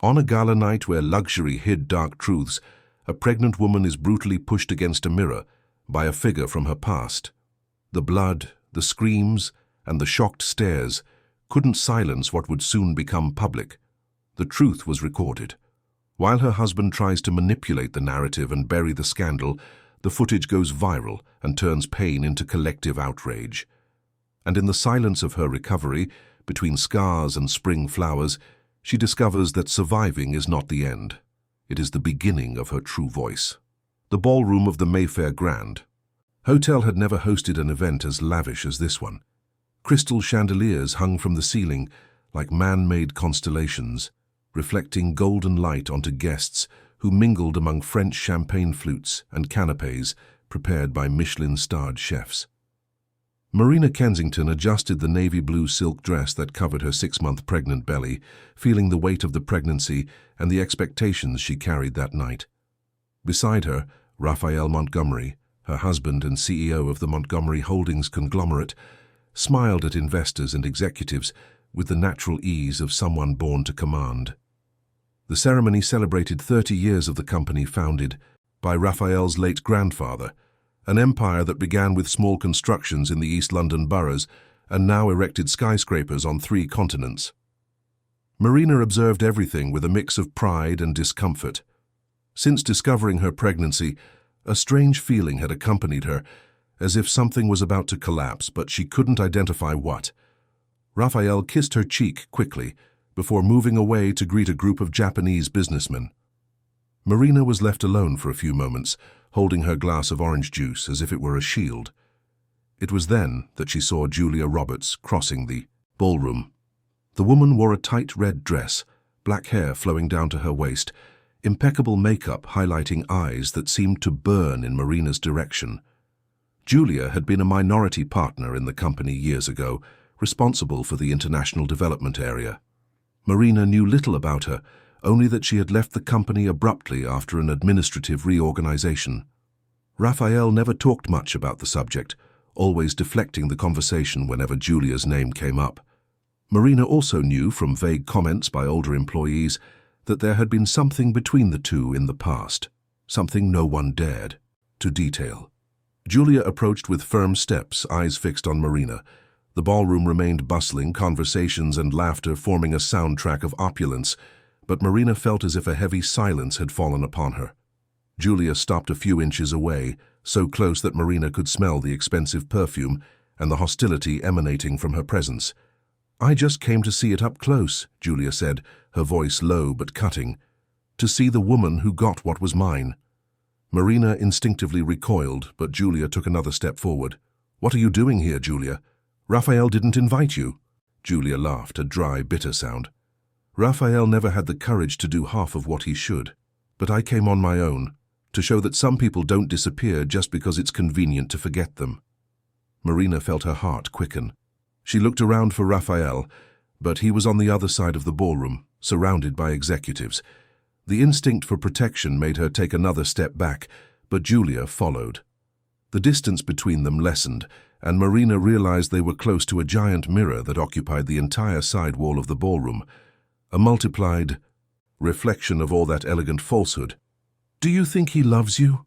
On a gala night where luxury hid dark truths, a pregnant woman is brutally pushed against a mirror by a figure from her past. The blood, the screams, and the shocked stares couldn't silence what would soon become public. The truth was recorded. While her husband tries to manipulate the narrative and bury the scandal, the footage goes viral and turns pain into collective outrage. And in the silence of her recovery, between scars and spring flowers, she discovers that surviving is not the end. It is the beginning of her true voice. The ballroom of the Mayfair Grand Hotel had never hosted an event as lavish as this one. Crystal chandeliers hung from the ceiling like man-made constellations, reflecting golden light onto guests who mingled among French champagne flutes and canapes prepared by Michelin-starred chefs. Marina Kensington adjusted the navy blue silk dress that covered her 6-month pregnant belly, feeling the weight of the pregnancy and the expectations she carried that night. Beside her, Raphael Montgomery, her husband and CEO of the Montgomery Holdings conglomerate, smiled at investors and executives with the natural ease of someone born to command. The ceremony celebrated 30 years of the company founded by Raphael's late grandfather, an empire that began with small constructions in the East London boroughs and now erected skyscrapers on 3 continents. Marina observed everything with a mix of pride and discomfort. Since discovering her pregnancy, a strange feeling had accompanied her, as if something was about to collapse, but she couldn't identify what. Raphael kissed her cheek quickly before moving away to greet a group of Japanese businessmen. Marina was left alone for a few moments, holding her glass of orange juice as if it were a shield. It was then that she saw Julia Roberts crossing the ballroom. The woman wore a tight red dress, black hair flowing down to her waist, impeccable makeup highlighting eyes that seemed to burn in Marina's direction. Julia had been a minority partner in the company years ago, responsible for the international development area. Marina knew little about her, only that she had left the company abruptly after an administrative reorganization. Raphael never talked much about the subject, always deflecting the conversation whenever Julia's name came up. Marina also knew from vague comments by older employees that there had been something between the two in the past, something no one dared to detail. Julia approached with firm steps, eyes fixed on Marina. The ballroom remained bustling, conversations and laughter forming a soundtrack of opulence, but Marina felt as if a heavy silence had fallen upon her. Julia stopped a few inches away, so close that Marina could smell the expensive perfume and the hostility emanating from her presence. "I just came to see it up close," Julia said, her voice low but cutting. "To see the woman who got what was mine." Marina instinctively recoiled, but Julia took another step forward. "What are you doing here, Julia? Raphael didn't invite you." Julia laughed, a dry, bitter sound. "Raphael never had the courage to do half of what he should. But I came on my own, to show that some people don't disappear just because it's convenient to forget them." Marina felt her heart quicken. She looked around for Raphael, but he was on the other side of the ballroom, surrounded by executives. The instinct for protection made her take another step back, but Julia followed. The distance between them lessened, and Marina realized they were close to a giant mirror that occupied the entire side wall of the ballroom, a multiplied reflection of all that elegant falsehood. "Do you think he loves you?"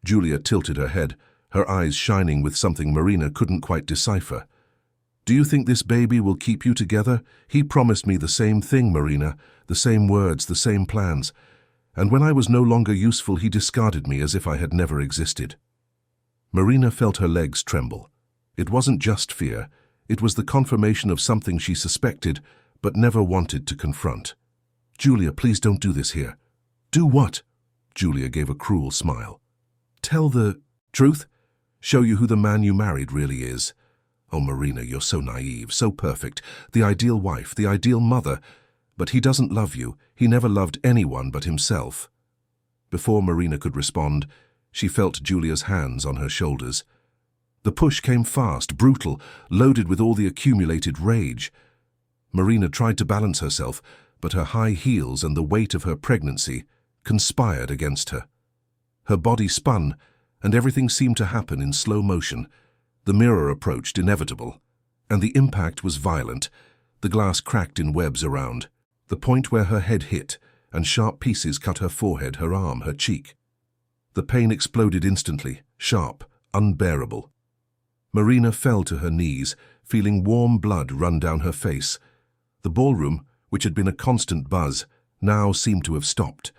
Julia tilted her head, her eyes shining with something Marina couldn't quite decipher. "Do you think this baby will keep you together? He promised me the same thing, Marina, the same words, the same plans. And when I was no longer useful, he discarded me as if I had never existed." Marina felt her legs tremble. It wasn't just fear, it was the confirmation of something she suspected but never wanted to confront. "Julia, please don't do this here." "Do what?" Julia gave a cruel smile. "Tell the truth. Show you who the man you married really is." "Oh, Marina, you're so naive, so perfect, the ideal wife, the ideal mother. But he doesn't love you. He never loved anyone but himself." Before Marina could respond, she felt Julia's hands on her shoulders. The push came fast, brutal, loaded with all the accumulated rage. Marina tried to balance herself, but her high heels and the weight of her pregnancy conspired against her. Her body spun, and everything seemed to happen in slow motion. The mirror approached, inevitable, and the impact was violent. The glass cracked in webs around. the point where her head hit, and sharp pieces cut her forehead, her arm, her cheek. The pain exploded instantly, sharp, unbearable. Marina fell to her knees, feeling warm blood run down her face. The ballroom, which had been a constant buzz, now seemed to have stopped.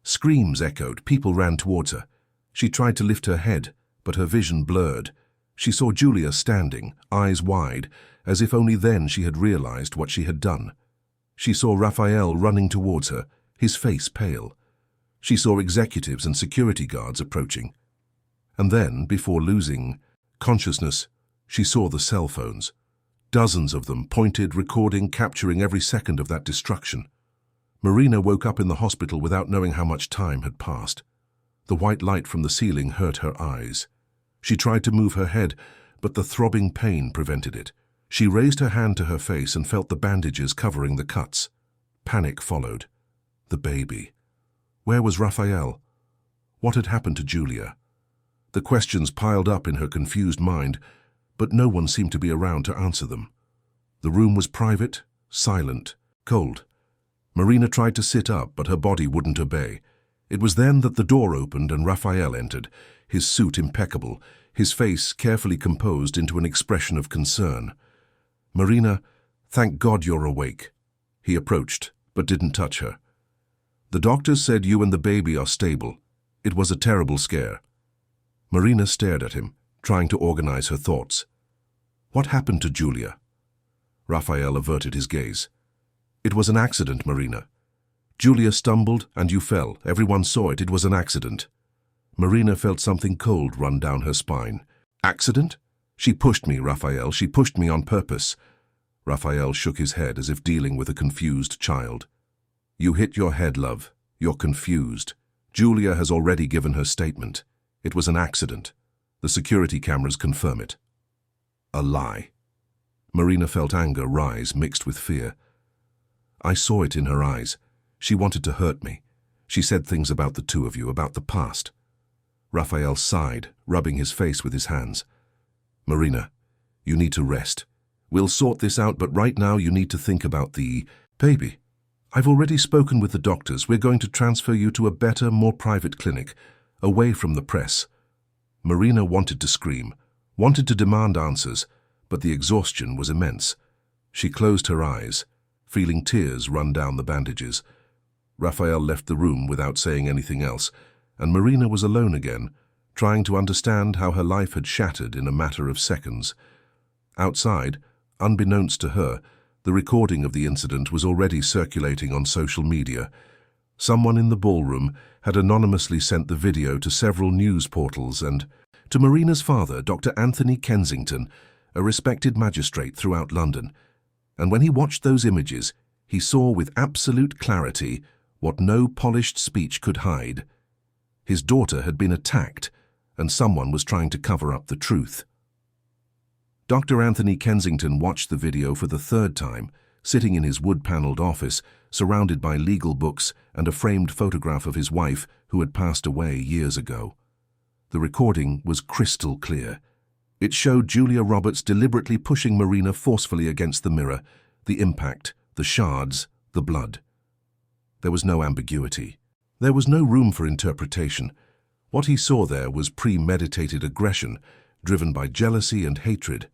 Screams echoed, people ran towards her. She tried to lift her head, but her vision blurred. She saw Julia standing, eyes wide, as if only then she had realized what she had done. She saw Raphael running towards her, his face pale. She saw executives and security guards approaching. And then, before losing consciousness, she saw the cell phones. Dozens of them, pointed, recording, capturing every second of that destruction. Marina woke up in the hospital without knowing how much time had passed. The white light from the ceiling hurt her eyes. She tried to move her head, but the throbbing pain prevented it. She raised her hand to her face and felt the bandages covering the cuts. Panic followed. The baby. Where was Raphael? What had happened to Julia? The questions piled up in her confused mind, but no one seemed to be around to answer them. The room was private, silent, cold. Marina tried to sit up, but her body wouldn't obey. It was then that the door opened and Raphael entered, his suit impeccable, his face carefully composed into an expression of concern. "Marina, thank God you're awake." He approached, but didn't touch her. "The doctors said you and the baby are stable. It was a terrible scare." Marina stared at him, trying to organize her thoughts. "What happened to Julia?" Raphael averted his gaze. "It was an accident, Marina. Julia stumbled and you fell. Everyone saw it. It was an accident." Marina felt something cold run down her spine. "Accident? She pushed me, Raphael. She pushed me on purpose." Raphael shook his head as if dealing with a confused child. "You hit your head, love. You're confused. Julia has already given her statement. It was an accident. The security cameras confirm it." A lie. Marina felt anger rise, mixed with fear. "I saw it in her eyes. She wanted to hurt me. She said things about the two of you, about the past." Raphael sighed, rubbing his face with his hands. "Marina, you need to rest. We'll sort this out, but right now you need to think about the baby. I've already spoken with the doctors. We're going to transfer you to a better, more private clinic, away from the press." Marina wanted to scream, wanted to demand answers, but the exhaustion was immense. She closed her eyes, feeling tears run down the bandages. Raphael left the room without saying anything else, and Marina was alone again, trying to understand how her life had shattered in a matter of seconds. Outside, unbeknownst to her, the recording of the incident was already circulating on social media. Someone in the ballroom had anonymously sent the video to several news portals and to Marina's father, Dr. Anthony Kensington, a respected magistrate throughout London. And when he watched those images, he saw with absolute clarity what no polished speech could hide. His daughter had been attacked, and someone was trying to cover up the truth. Dr. Anthony Kensington watched the video for the third time, sitting in his wood-paneled office, surrounded by legal books and a framed photograph of his wife who had passed away years ago. The recording was crystal clear. It showed Julia Roberts deliberately pushing Marina forcefully against the mirror, the impact, the shards, the blood. There was no ambiguity. There was no room for interpretation. What he saw there was premeditated aggression, driven by jealousy and hatred,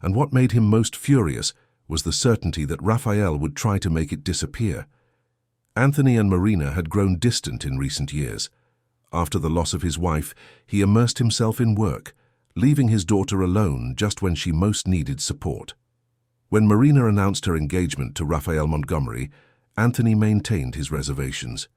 and what made him most furious was the certainty that Raphael would try to make it disappear. Anthony and Marina had grown distant in recent years. After the loss of his wife, he immersed himself in work, leaving his daughter alone just when she most needed support. When Marina announced her engagement to Raphael Montgomery, Anthony maintained his reservations.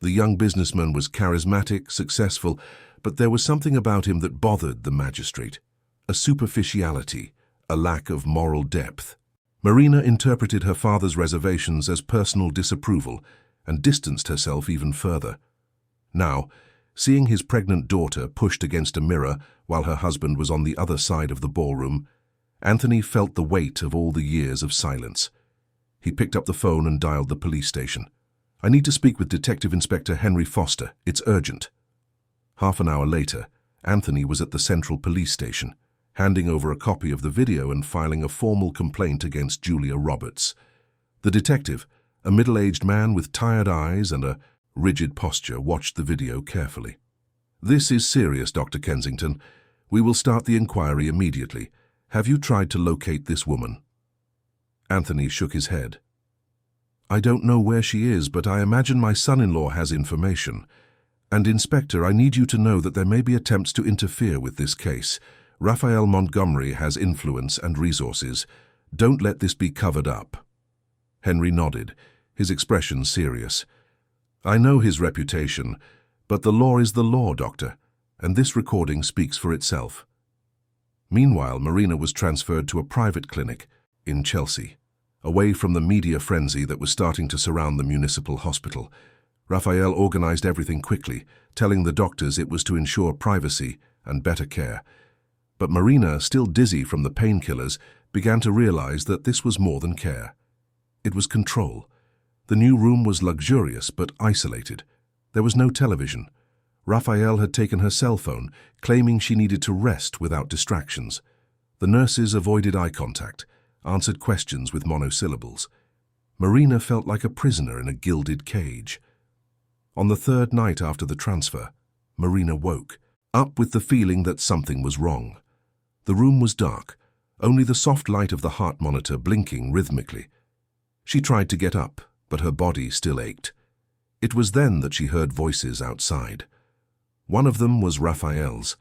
The young businessman was charismatic, successful, but there was something about him that bothered the magistrate. A superficiality, a lack of moral depth. Marina interpreted her father's reservations as personal disapproval and distanced herself even further. Now, seeing his pregnant daughter pushed against a mirror while her husband was on the other side of the ballroom, Anthony felt the weight of all the years of silence. He picked up the phone and dialed the police station. "I need to speak with Detective Inspector Henry Foster. It's urgent." Half an hour later, Anthony was at the Central Police Station, handing over a copy of the video and filing a formal complaint against Julia Roberts. The detective, A middle-aged man with tired eyes and a rigid posture watched the video carefully. "This is serious, Dr. Kensington. We will start the inquiry immediately. Have you tried to locate this woman?" Anthony shook his head. "I don't know where she is, but I imagine my son-in-law has information. And, Inspector, I need you to know that there may be attempts to interfere with this case. Raphael Montgomery has influence and resources. Don't let this be covered up." Henry nodded, his expression serious. "I know his reputation, but the law is the law, Doctor, and this recording speaks for itself." Meanwhile, Marina was transferred to a private clinic in Chelsea, away from the media frenzy that was starting to surround the municipal hospital. Raphael organized everything quickly, telling the doctors it was to ensure privacy and better care. But Marina, still dizzy from the painkillers, began to realize that this was more than care. It was control. The new room was luxurious but isolated. There was no television. Raphael had taken her cell phone, claiming she needed to rest without distractions. The nurses avoided eye contact, answered questions with monosyllables. Marina felt like a prisoner in a gilded cage. On the third night after the transfer, Marina woke, up with the feeling that something was wrong. The room was dark, only the soft light of the heart monitor blinking rhythmically. She tried to get up, but her body still ached. It was then that she heard voices outside. One of them was Raphael's.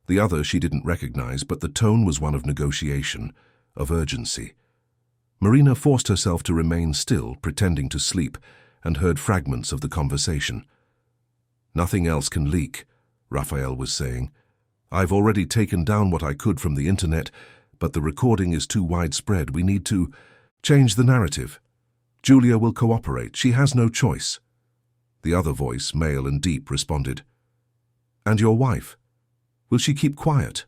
The other she didn't recognize, but the tone was one of negotiation, of urgency. Marina forced herself to remain still, pretending to sleep, and heard fragments of the conversation. "Nothing else can leak," Raphael was saying. "I've already taken down what I could from the internet, but the recording is too widespread. We need to change the narrative. Julia will cooperate. She has no choice." The other voice, male and deep, responded. "And your wife? Will she keep quiet?"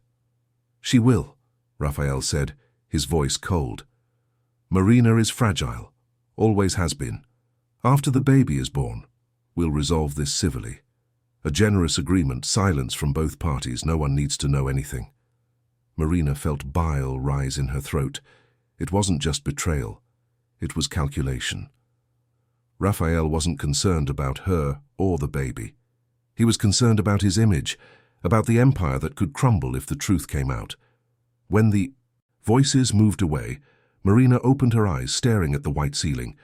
"She will," Raphael said, his voice cold. "Marina is fragile, always has been. After the baby is born, we'll resolve this civilly. A generous agreement, silence from both parties, no one needs to know anything." Marina felt bile rise in her throat. It wasn't just betrayal, it was calculation. Raphael wasn't concerned about her or the baby. He was concerned about his image, about the empire that could crumble if the truth came out. When the voices moved away, Marina opened her eyes, staring at the white ceiling.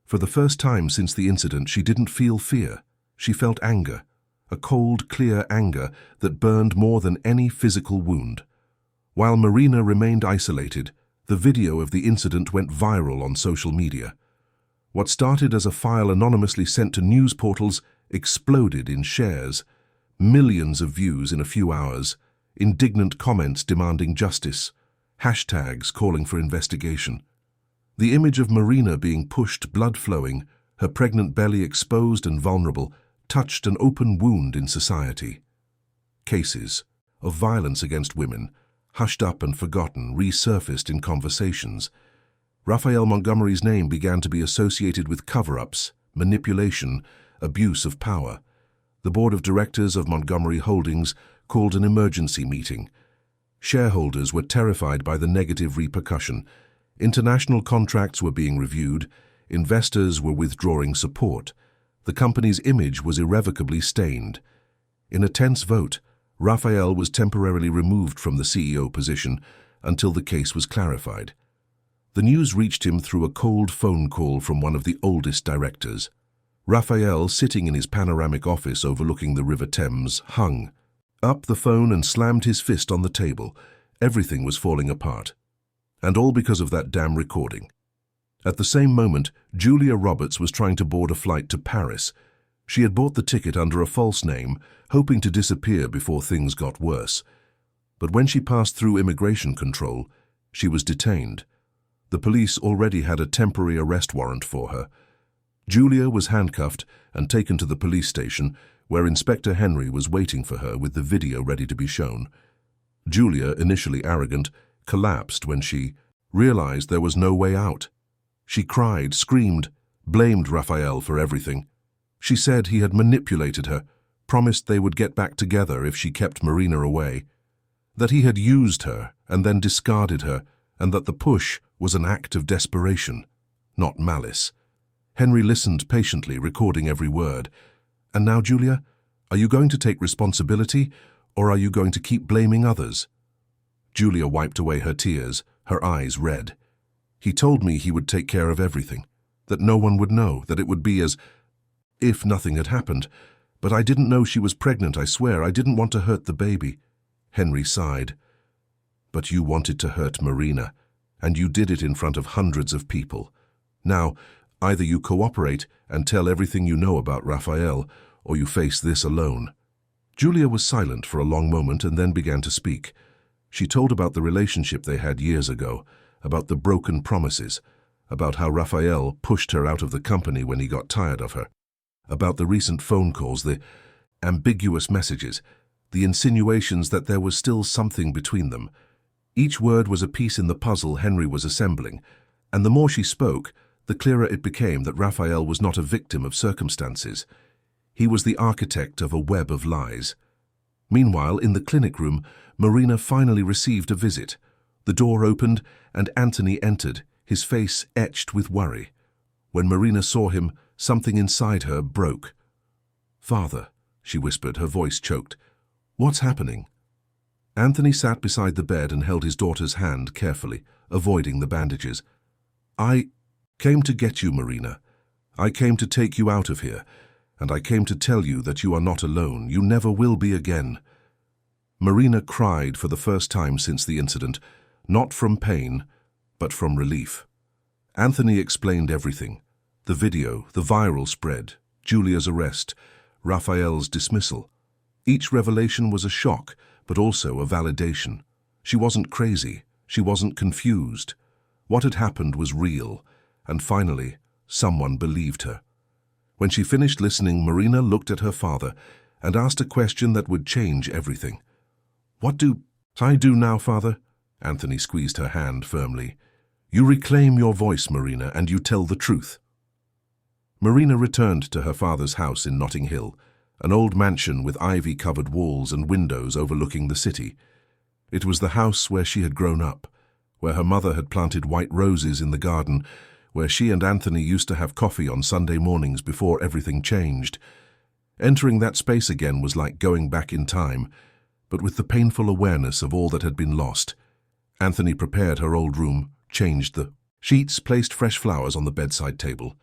For the first time since the incident, she didn't feel fear. She felt anger, a cold, clear anger that burned more than any physical wound. While Marina remained isolated, the video of the incident went viral on social media. What started as a file anonymously sent to news portals exploded in shares. Millions of views in a few hours, indignant comments demanding justice, hashtags calling for investigation. The image of Marina being pushed, blood flowing, her pregnant belly exposed and vulnerable, touched an open wound in society. Cases of violence against women, hushed up and forgotten, resurfaced in conversations. Raphael Montgomery's name began to be associated with cover-ups, manipulation, abuse of power. The board of directors of Montgomery Holdings called an emergency meeting. Shareholders were terrified by the negative repercussion. International contracts were being reviewed. Investors were withdrawing support. The company's image was irrevocably stained. In a tense vote, Raphael was temporarily removed from the CEO position until the case was clarified. The news reached him through a cold phone call from one of the oldest directors. Raphael, sitting in his panoramic office overlooking the River Thames, hung up the phone and slammed his fist on the table. Everything was falling apart. And all because of that damn recording. At the same moment, Julia Roberts was trying to board a flight to Paris. She had bought the ticket under a false name, hoping to disappear before things got worse. But when she passed through immigration control, she was detained. The police already had a temporary arrest warrant for her. Julia was handcuffed and taken to the police station, where Inspector Henry was waiting for her with the video ready to be shown. Julia, initially arrogant, collapsed when she realized there was no way out. She cried, screamed, blamed Raphael for everything. She said he had manipulated her, promised they would get back together if she kept Marina away, that he had used her and then discarded her, and that the push was an act of desperation, not malice. Henry listened patiently, recording every word. "And now, Julia, are you going to take responsibility, or are you going to keep blaming others?" Julia wiped away her tears, her eyes red. "He told me he would take care of everything, that no one would know, that it would be as if nothing had happened. But I didn't know she was pregnant, I swear. I didn't want to hurt the baby." Henry sighed. "But you wanted to hurt Marina, and you did it in front of hundreds of people. Now, either you cooperate and tell everything you know about Raphael, or you face this alone." Julia was silent for a long moment and then began to speak. She told about the relationship they had years ago, about the broken promises, about how Raphael pushed her out of the company when he got tired of her, about the recent phone calls, the ambiguous messages, the insinuations that there was still something between them. Each word was a piece in the puzzle Henry was assembling, and the more she spoke, the clearer it became that Raphael was not a victim of circumstances. He was the architect of a web of lies. Meanwhile, in the clinic room, Marina finally received a visit. The door opened, and Anthony entered, his face etched with worry. When Marina saw him, something inside her broke. "Father," she whispered, her voice choked. "What's happening?" Anthony sat beside the bed and held his daughter's hand carefully, avoiding the bandages. "I came to get you, Marina. I came to take you out of here, and I came to tell you that you are not alone. You never will be again." Marina cried for the first time since the incident, not from pain, but from relief. Anthony explained everything. The video, the viral spread, Julia's arrest, Raphael's dismissal. Each revelation was a shock, but also a validation. She wasn't crazy. She wasn't confused. What had happened was real, and finally, someone believed her. When she finished listening, Marina looked at her father and asked a question that would change everything. "What do I do now, Father?" Anthony squeezed her hand firmly. "You reclaim your voice, Marina, and you tell the truth." Marina returned to her father's house in Notting Hill, an old mansion with ivy-covered walls and windows overlooking the city. It was the house where she had grown up, where her mother had planted white roses in the garden, where she and Anthony used to have coffee on Sunday mornings before everything changed. Entering that space again was like going back in time, but with the painful awareness of all that had been lost. Anthony prepared her old room, changed the sheets, placed fresh flowers on the bedside table.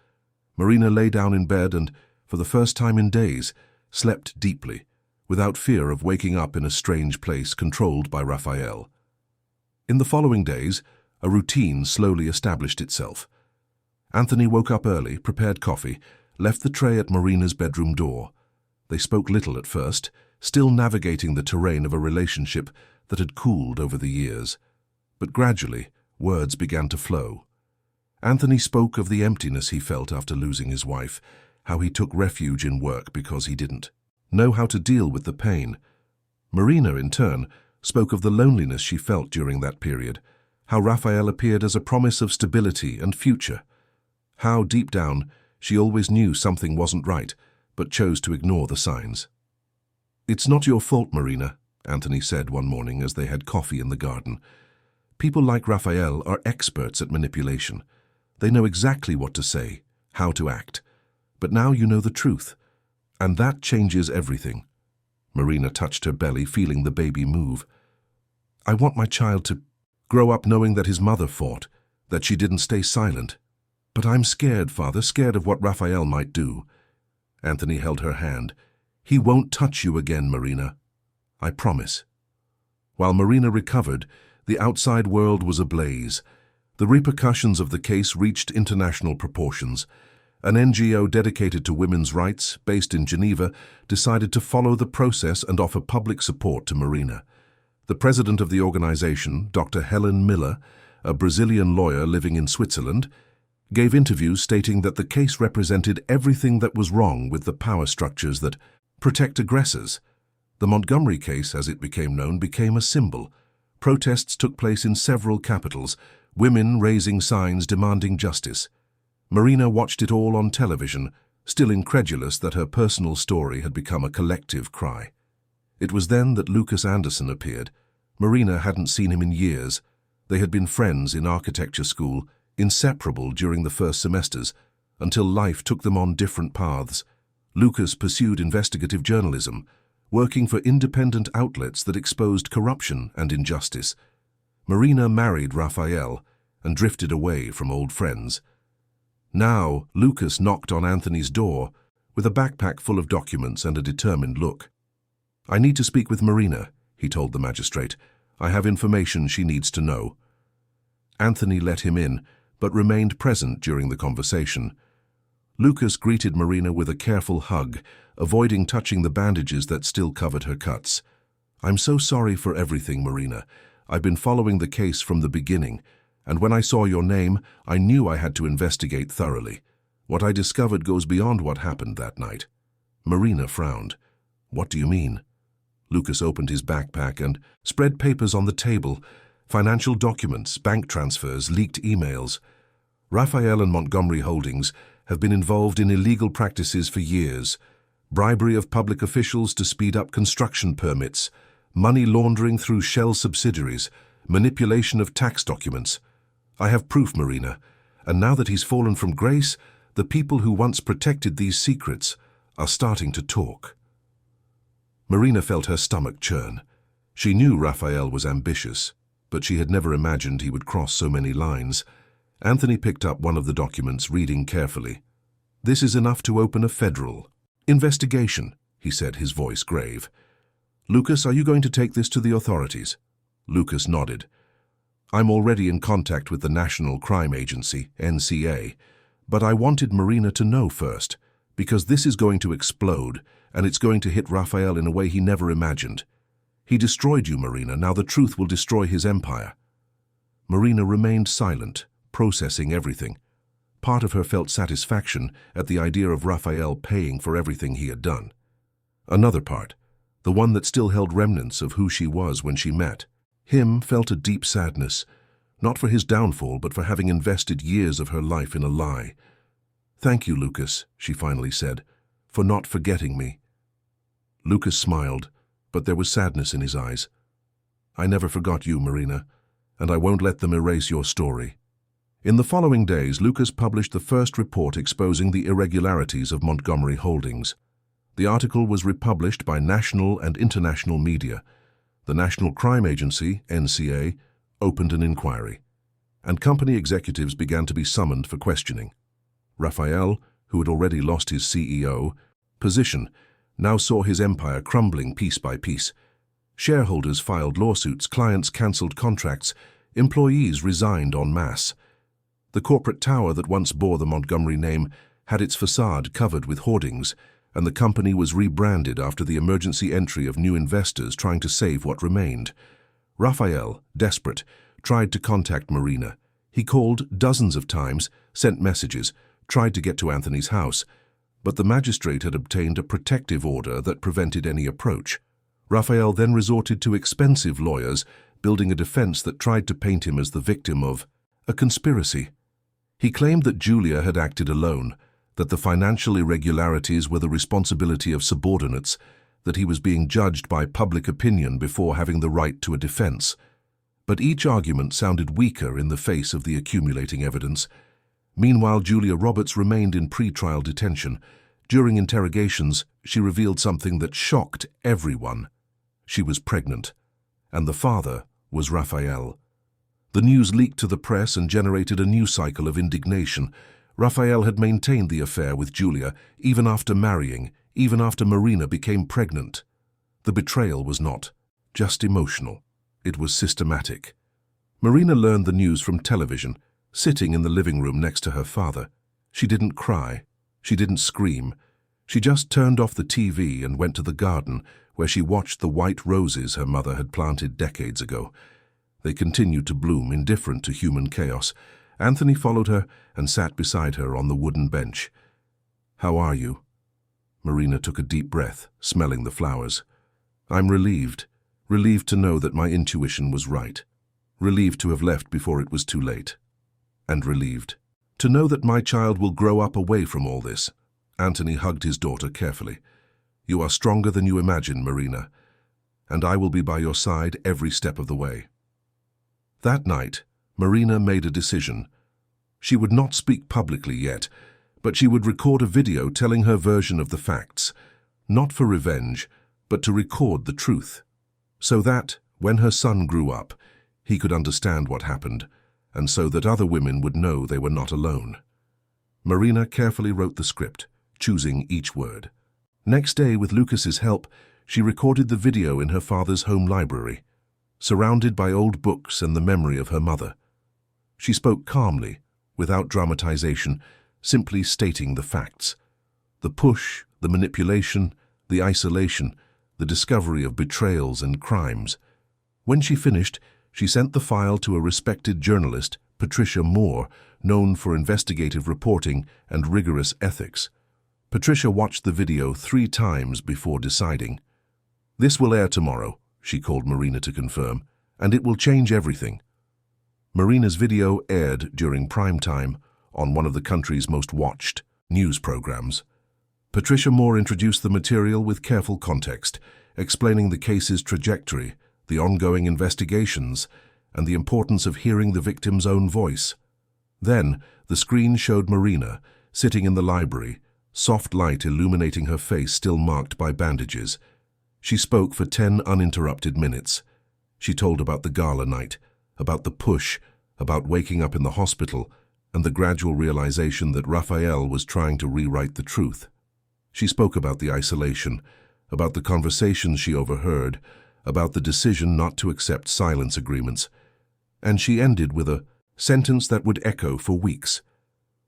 Marina lay down in bed and, for the first time in days, slept deeply, without fear of waking up in a strange place controlled by Raphael. In the following days, a routine slowly established itself. Anthony woke up early, prepared coffee, left the tray at Marina's bedroom door. They spoke little at first, still navigating the terrain of a relationship that had cooled over the years. But gradually, words began to flow. Anthony spoke of the emptiness he felt after losing his wife, how he took refuge in work because he didn't know how to deal with the pain. Marina, in turn, spoke of the loneliness she felt during that period, how Raphael appeared as a promise of stability and future, how, deep down, she always knew something wasn't right, but chose to ignore the signs. "It's not your fault, Marina," Anthony said one morning as they had coffee in the garden. "People like Raphael are experts at manipulation. They know exactly what to say, how to act. But now you know the truth, and that changes everything." Marina touched her belly, feeling the baby move. "I want my child to grow up knowing that his mother fought, that she didn't stay silent. But I'm scared, Father, scared of what Raphael might do." Anthony held her hand. "He won't touch you again, Marina. I promise." While Marina recovered, the outside world was ablaze. The repercussions of the case reached international proportions. An NGO dedicated to women's rights, based in Geneva, decided to follow the process and offer public support to Marina. The president of the organization, Dr. Helen Miller, a Brazilian lawyer living in Switzerland, gave interviews stating that the case represented everything that was wrong with the power structures that protect aggressors. The Montgomery case, as it became known, became a symbol. Protests took place in several capitals, women raising signs demanding justice. Marina watched it all on television, still incredulous that her personal story had become a collective cry. It was then that Lucas Anderson appeared. Marina hadn't seen him in years. They had been friends in architecture school, inseparable during the first semesters, until life took them on different paths. Lucas pursued investigative journalism, working for independent outlets that exposed corruption and injustice. Marina married Raphael and drifted away from old friends. Now, Lucas knocked on Anthony's door with a backpack full of documents and a determined look. "I need to speak with Marina," he told the magistrate. "I have information she needs to know." Anthony let him in, but remained present during the conversation. Lucas greeted Marina with a careful hug, avoiding touching the bandages that still covered her cuts. "I'm so sorry for everything, Marina. I've been following the case from the beginning, and when I saw your name, I knew I had to investigate thoroughly. What I discovered goes beyond what happened that night." Marina frowned. "What do you mean?" Lucas opened his backpack and spread papers on the table, financial documents, bank transfers, leaked emails. Raphael and Montgomery Holdings have been involved in illegal practices for years: bribery of public officials to speed up construction permits, money laundering through shell subsidiaries, manipulation of tax documents. I have proof, Marina, and now that he's fallen from grace, the people who once protected these secrets are starting to talk. Marina felt her stomach churn. She knew Raphael was ambitious, but she had never imagined he would cross so many lines. Anthony picked up one of the documents, reading carefully. "This is enough to open a federal investigation," he said, his voice grave. "Lucas, are you going to take this to the authorities?" Lucas nodded. "I'm already in contact with the National Crime Agency, NCA, but I wanted Marina to know first, because this is going to explode, and it's going to hit Raphael in a way he never imagined. He destroyed you, Marina. Now the truth will destroy his empire." Marina remained silent, processing everything. Part of her felt satisfaction at the idea of Raphael paying for everything he had done. Another part, the one that still held remnants of who she was when she met him, felt a deep sadness, not for his downfall, but for having invested years of her life in a lie. "Thank you, Lucas," she finally said, "for not forgetting me." Lucas smiled, but there was sadness in his eyes. "I never forgot you, Marina, and I won't let them erase your story." In the following days, Lucas published the first report exposing the irregularities of Montgomery Holdings. The article was republished by national and international media. The National Crime Agency, NCA, opened an inquiry, and company executives began to be summoned for questioning. Raphael, who had already lost his CEO position, now saw his empire crumbling piece by piece. Shareholders filed lawsuits, clients cancelled contracts, employees resigned en masse. The corporate tower that once bore the Montgomery name had its facade covered with hoardings, and the company was rebranded after the emergency entry of new investors trying to save what remained. Raphael, desperate, tried to contact Marina. He called dozens of times, sent messages, tried to get to Anthony's house, but the magistrate had obtained a protective order that prevented any approach. Raphael then resorted to expensive lawyers, building a defense that tried to paint him as the victim of a conspiracy. He claimed that Julia had acted alone, that the financial irregularities were the responsibility of subordinates, that he was being judged by public opinion before having the right to a defense. But each argument sounded weaker in the face of the accumulating evidence. Meanwhile, Julia Roberts remained in pre-trial detention. During interrogations, she revealed something that shocked everyone. She was pregnant, and the father was Raphael. The news leaked to the press and generated a new cycle of indignation. Raphael had maintained the affair with Julia, even after marrying, even after Marina became pregnant. The betrayal was not just emotional. It was systematic. Marina learned the news from television, sitting in the living room next to her father. She didn't cry. She didn't scream. She just turned off the TV and went to the garden, where she watched the white roses her mother had planted decades ago. They continued to bloom, indifferent to human chaos. Anthony followed her and sat beside her on the wooden bench. "How are you?" Marina took a deep breath, smelling the flowers. "I'm relieved. Relieved to know that my intuition was right. Relieved to have left before it was too late. And relieved to know that my child will grow up away from all this." Anthony hugged his daughter carefully. "You are stronger than you imagine, Marina, and I will be by your side every step of the way." That night, Marina made a decision. She would not speak publicly yet, But she would record a video telling her version of the facts, not for revenge, but to record the truth, so that, when her son grew up, he could understand what happened, and so that other women would know they were not alone. Marina carefully wrote the script, choosing each word. Next day, with Lucas's help, she recorded the video in her father's home library, surrounded by old books and the memory of her mother. She spoke calmly, without dramatization, simply stating the facts. The push, the manipulation, the isolation, the discovery of betrayals and crimes. When she finished, she sent the file to a respected journalist, Patricia Moore, known for investigative reporting and rigorous ethics. Patricia watched the video 3 times before deciding. "This will air tomorrow," she called Marina to confirm, "and it will change everything." Marina's video aired during prime time on one of the country's most watched news programs. Patricia Moore introduced the material with careful context, explaining the case's trajectory, the ongoing investigations, and the importance of hearing the victim's own voice. Then, the screen showed Marina, sitting in the library, soft light illuminating her face still marked by bandages. She spoke for 10 uninterrupted minutes. She told about the gala night, about the push, about waking up in the hospital, and the gradual realization that Raphael was trying to rewrite the truth. She spoke about the isolation, about the conversations she overheard, about the decision not to accept silence agreements, and she ended with a sentence that would echo for weeks.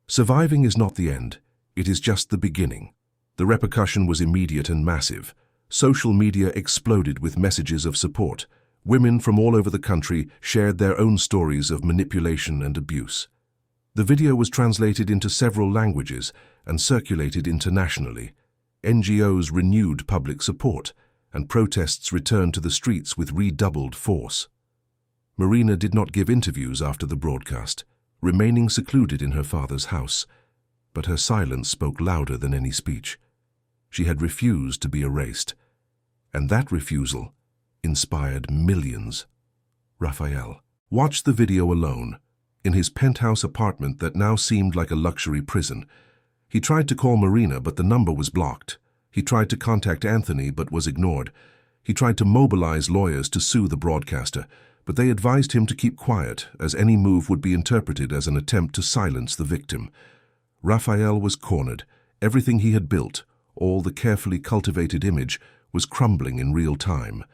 "Surviving is not the end, it is just the beginning." The repercussion was immediate and massive. Social media exploded with messages of support. Women from all over the country shared their own stories of manipulation and abuse. The video was translated into several languages and circulated internationally. NGOs renewed public support, and protests returned to the streets with redoubled force. Marina did not give interviews after the broadcast, remaining secluded in her father's house, but her silence spoke louder than any speech. She had refused to be erased, and that refusal inspired millions. Raphael watched the video alone, in his penthouse apartment that now seemed like a luxury prison. He tried to call Marina, but the number was blocked. He tried to contact Anthony, but was ignored. He tried to mobilize lawyers to sue the broadcaster, but they advised him to keep quiet, as any move would be interpreted as an attempt to silence the victim. Raphael was cornered. Everything he had built, all the carefully cultivated image, was crumbling in real time.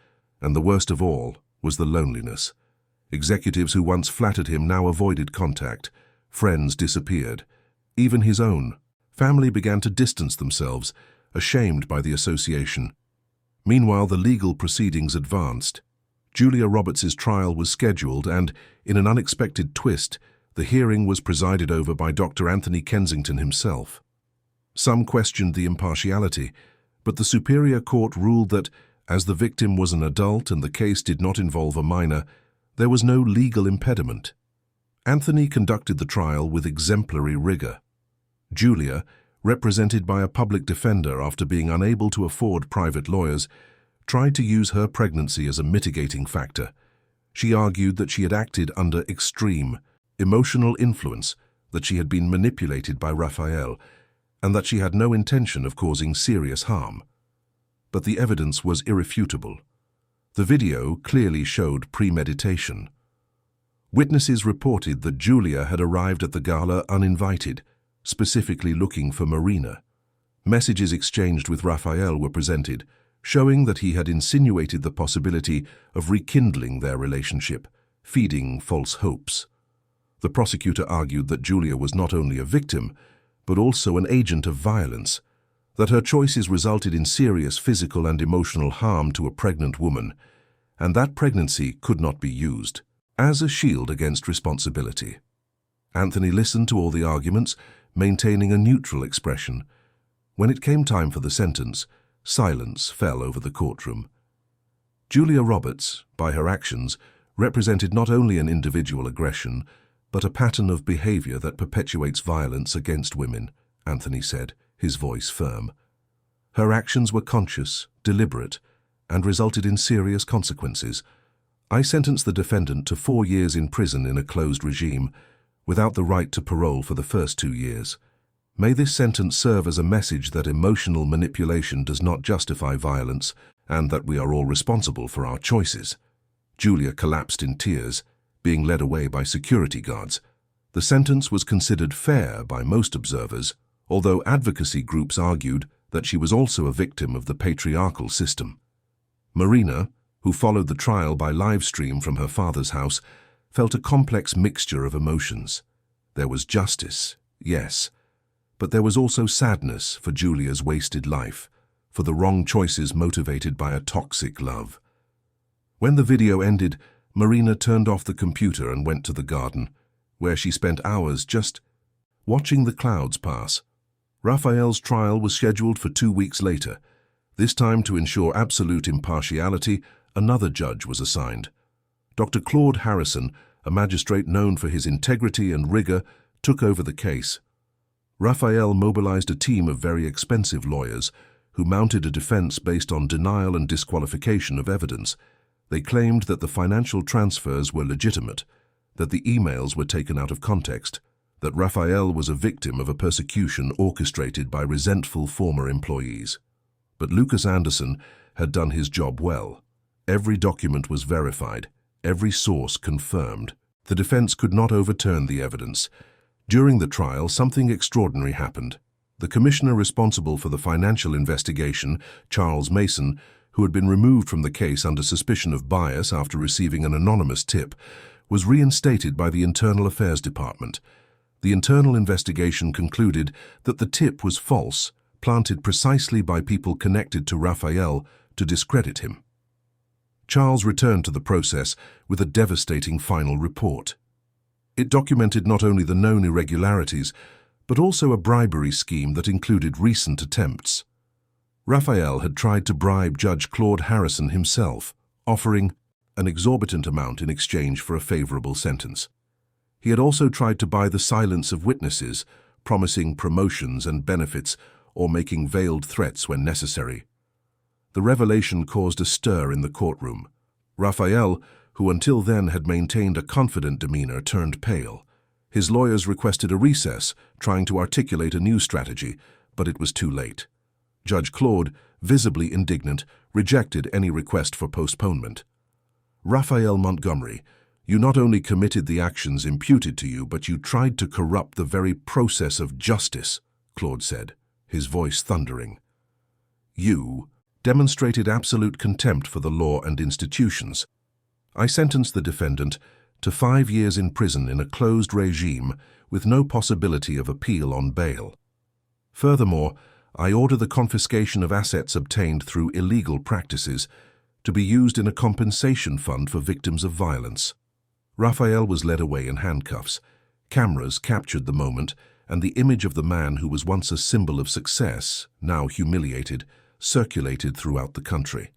And the worst of all was the loneliness. Executives who once flattered him now avoided contact. Friends disappeared. Even his own family began to distance themselves, ashamed by the association. Meanwhile, the legal proceedings advanced. Julia Roberts' trial was scheduled and, in an unexpected twist, the hearing was presided over by Dr. Anthony Kensington himself. Some questioned the impartiality, but the Superior Court ruled that, as the victim was an adult and the case did not involve a minor, there was no legal impediment. Anthony conducted the trial with exemplary rigor. Julia, represented by a public defender after being unable to afford private lawyers, tried to use her pregnancy as a mitigating factor. She argued that she had acted under extreme, emotional influence, that she had been manipulated by Raphael, and that she had no intention of causing serious harm. But the evidence was irrefutable. The video clearly showed premeditation. Witnesses reported that Julia had arrived at the gala uninvited, specifically looking for Marina. Messages exchanged with Raphael were presented, showing that he had insinuated the possibility of rekindling their relationship, feeding false hopes. The prosecutor argued that Julia was not only a victim, but also an agent of violence, that her choices resulted in serious physical and emotional harm to a pregnant woman, and that pregnancy could not be used as a shield against responsibility. Anthony listened to all the arguments, maintaining a neutral expression. When it came time for the sentence, silence fell over the courtroom. Julia Roberts, by her actions, represented not only an individual aggression, but a pattern of behavior that perpetuates violence against women, Anthony said, his voice firm. Her actions were conscious, deliberate, and resulted in serious consequences. I sentenced the defendant to 4 years in prison in a closed regime, without the right to parole for the first 2 years. May this sentence serve as a message that emotional manipulation does not justify violence and that we are all responsible for our choices. Julia collapsed in tears, being led away by security guards. The sentence was considered fair by most observers, although advocacy groups argued that she was also a victim of the patriarchal system. Marina, who followed the trial by live stream from her father's house, felt a complex mixture of emotions. There was justice, yes, but there was also sadness for Julia's wasted life, for the wrong choices motivated by a toxic love. When the video ended, Marina turned off the computer and went to the garden, where she spent hours just watching the clouds pass. Raphael's trial was scheduled for 2 weeks later. This time, to ensure absolute impartiality, another judge was assigned. Dr. Claude Harrison, a magistrate known for his integrity and rigor, took over the case. Raphael mobilized a team of very expensive lawyers who mounted a defense based on denial and disqualification of evidence. They claimed that the financial transfers were legitimate, that the emails were taken out of context, that Raphael was a victim of a persecution orchestrated by resentful former employees. But Lucas Anderson had done his job well. Every document was verified, every source confirmed. The defense could not overturn the evidence. During the trial, something extraordinary happened. The commissioner responsible for the financial investigation, Charles Mason, who had been removed from the case under suspicion of bias after receiving an anonymous tip, was reinstated by the Internal Affairs Department. The internal investigation concluded that the tip was false, planted precisely by people connected to Raphael to discredit him. Charles returned to the process with a devastating final report. It documented not only the known irregularities, but also a bribery scheme that included recent attempts. Raphael had tried to bribe Judge Claude Harrison himself, offering an exorbitant amount in exchange for a favorable sentence. He had also tried to buy the silence of witnesses, promising promotions and benefits or making veiled threats when necessary. The revelation caused a stir in the courtroom. Raphael, who until then had maintained a confident demeanor, turned pale. His lawyers requested a recess, trying to articulate a new strategy, but it was too late. Judge Claude, visibly indignant, rejected any request for postponement. Raphael Montgomery, you not only committed the actions imputed to you, but you tried to corrupt the very process of justice, Claude said, his voice thundering. You demonstrated absolute contempt for the law and institutions. I sentenced the defendant to 5 years in prison in a closed regime with no possibility of appeal on bail. Furthermore, I order the confiscation of assets obtained through illegal practices to be used in a compensation fund for victims of violence. Raphael was led away in handcuffs. Cameras captured the moment, and the image of the man who was once a symbol of success, now humiliated, circulated throughout the country.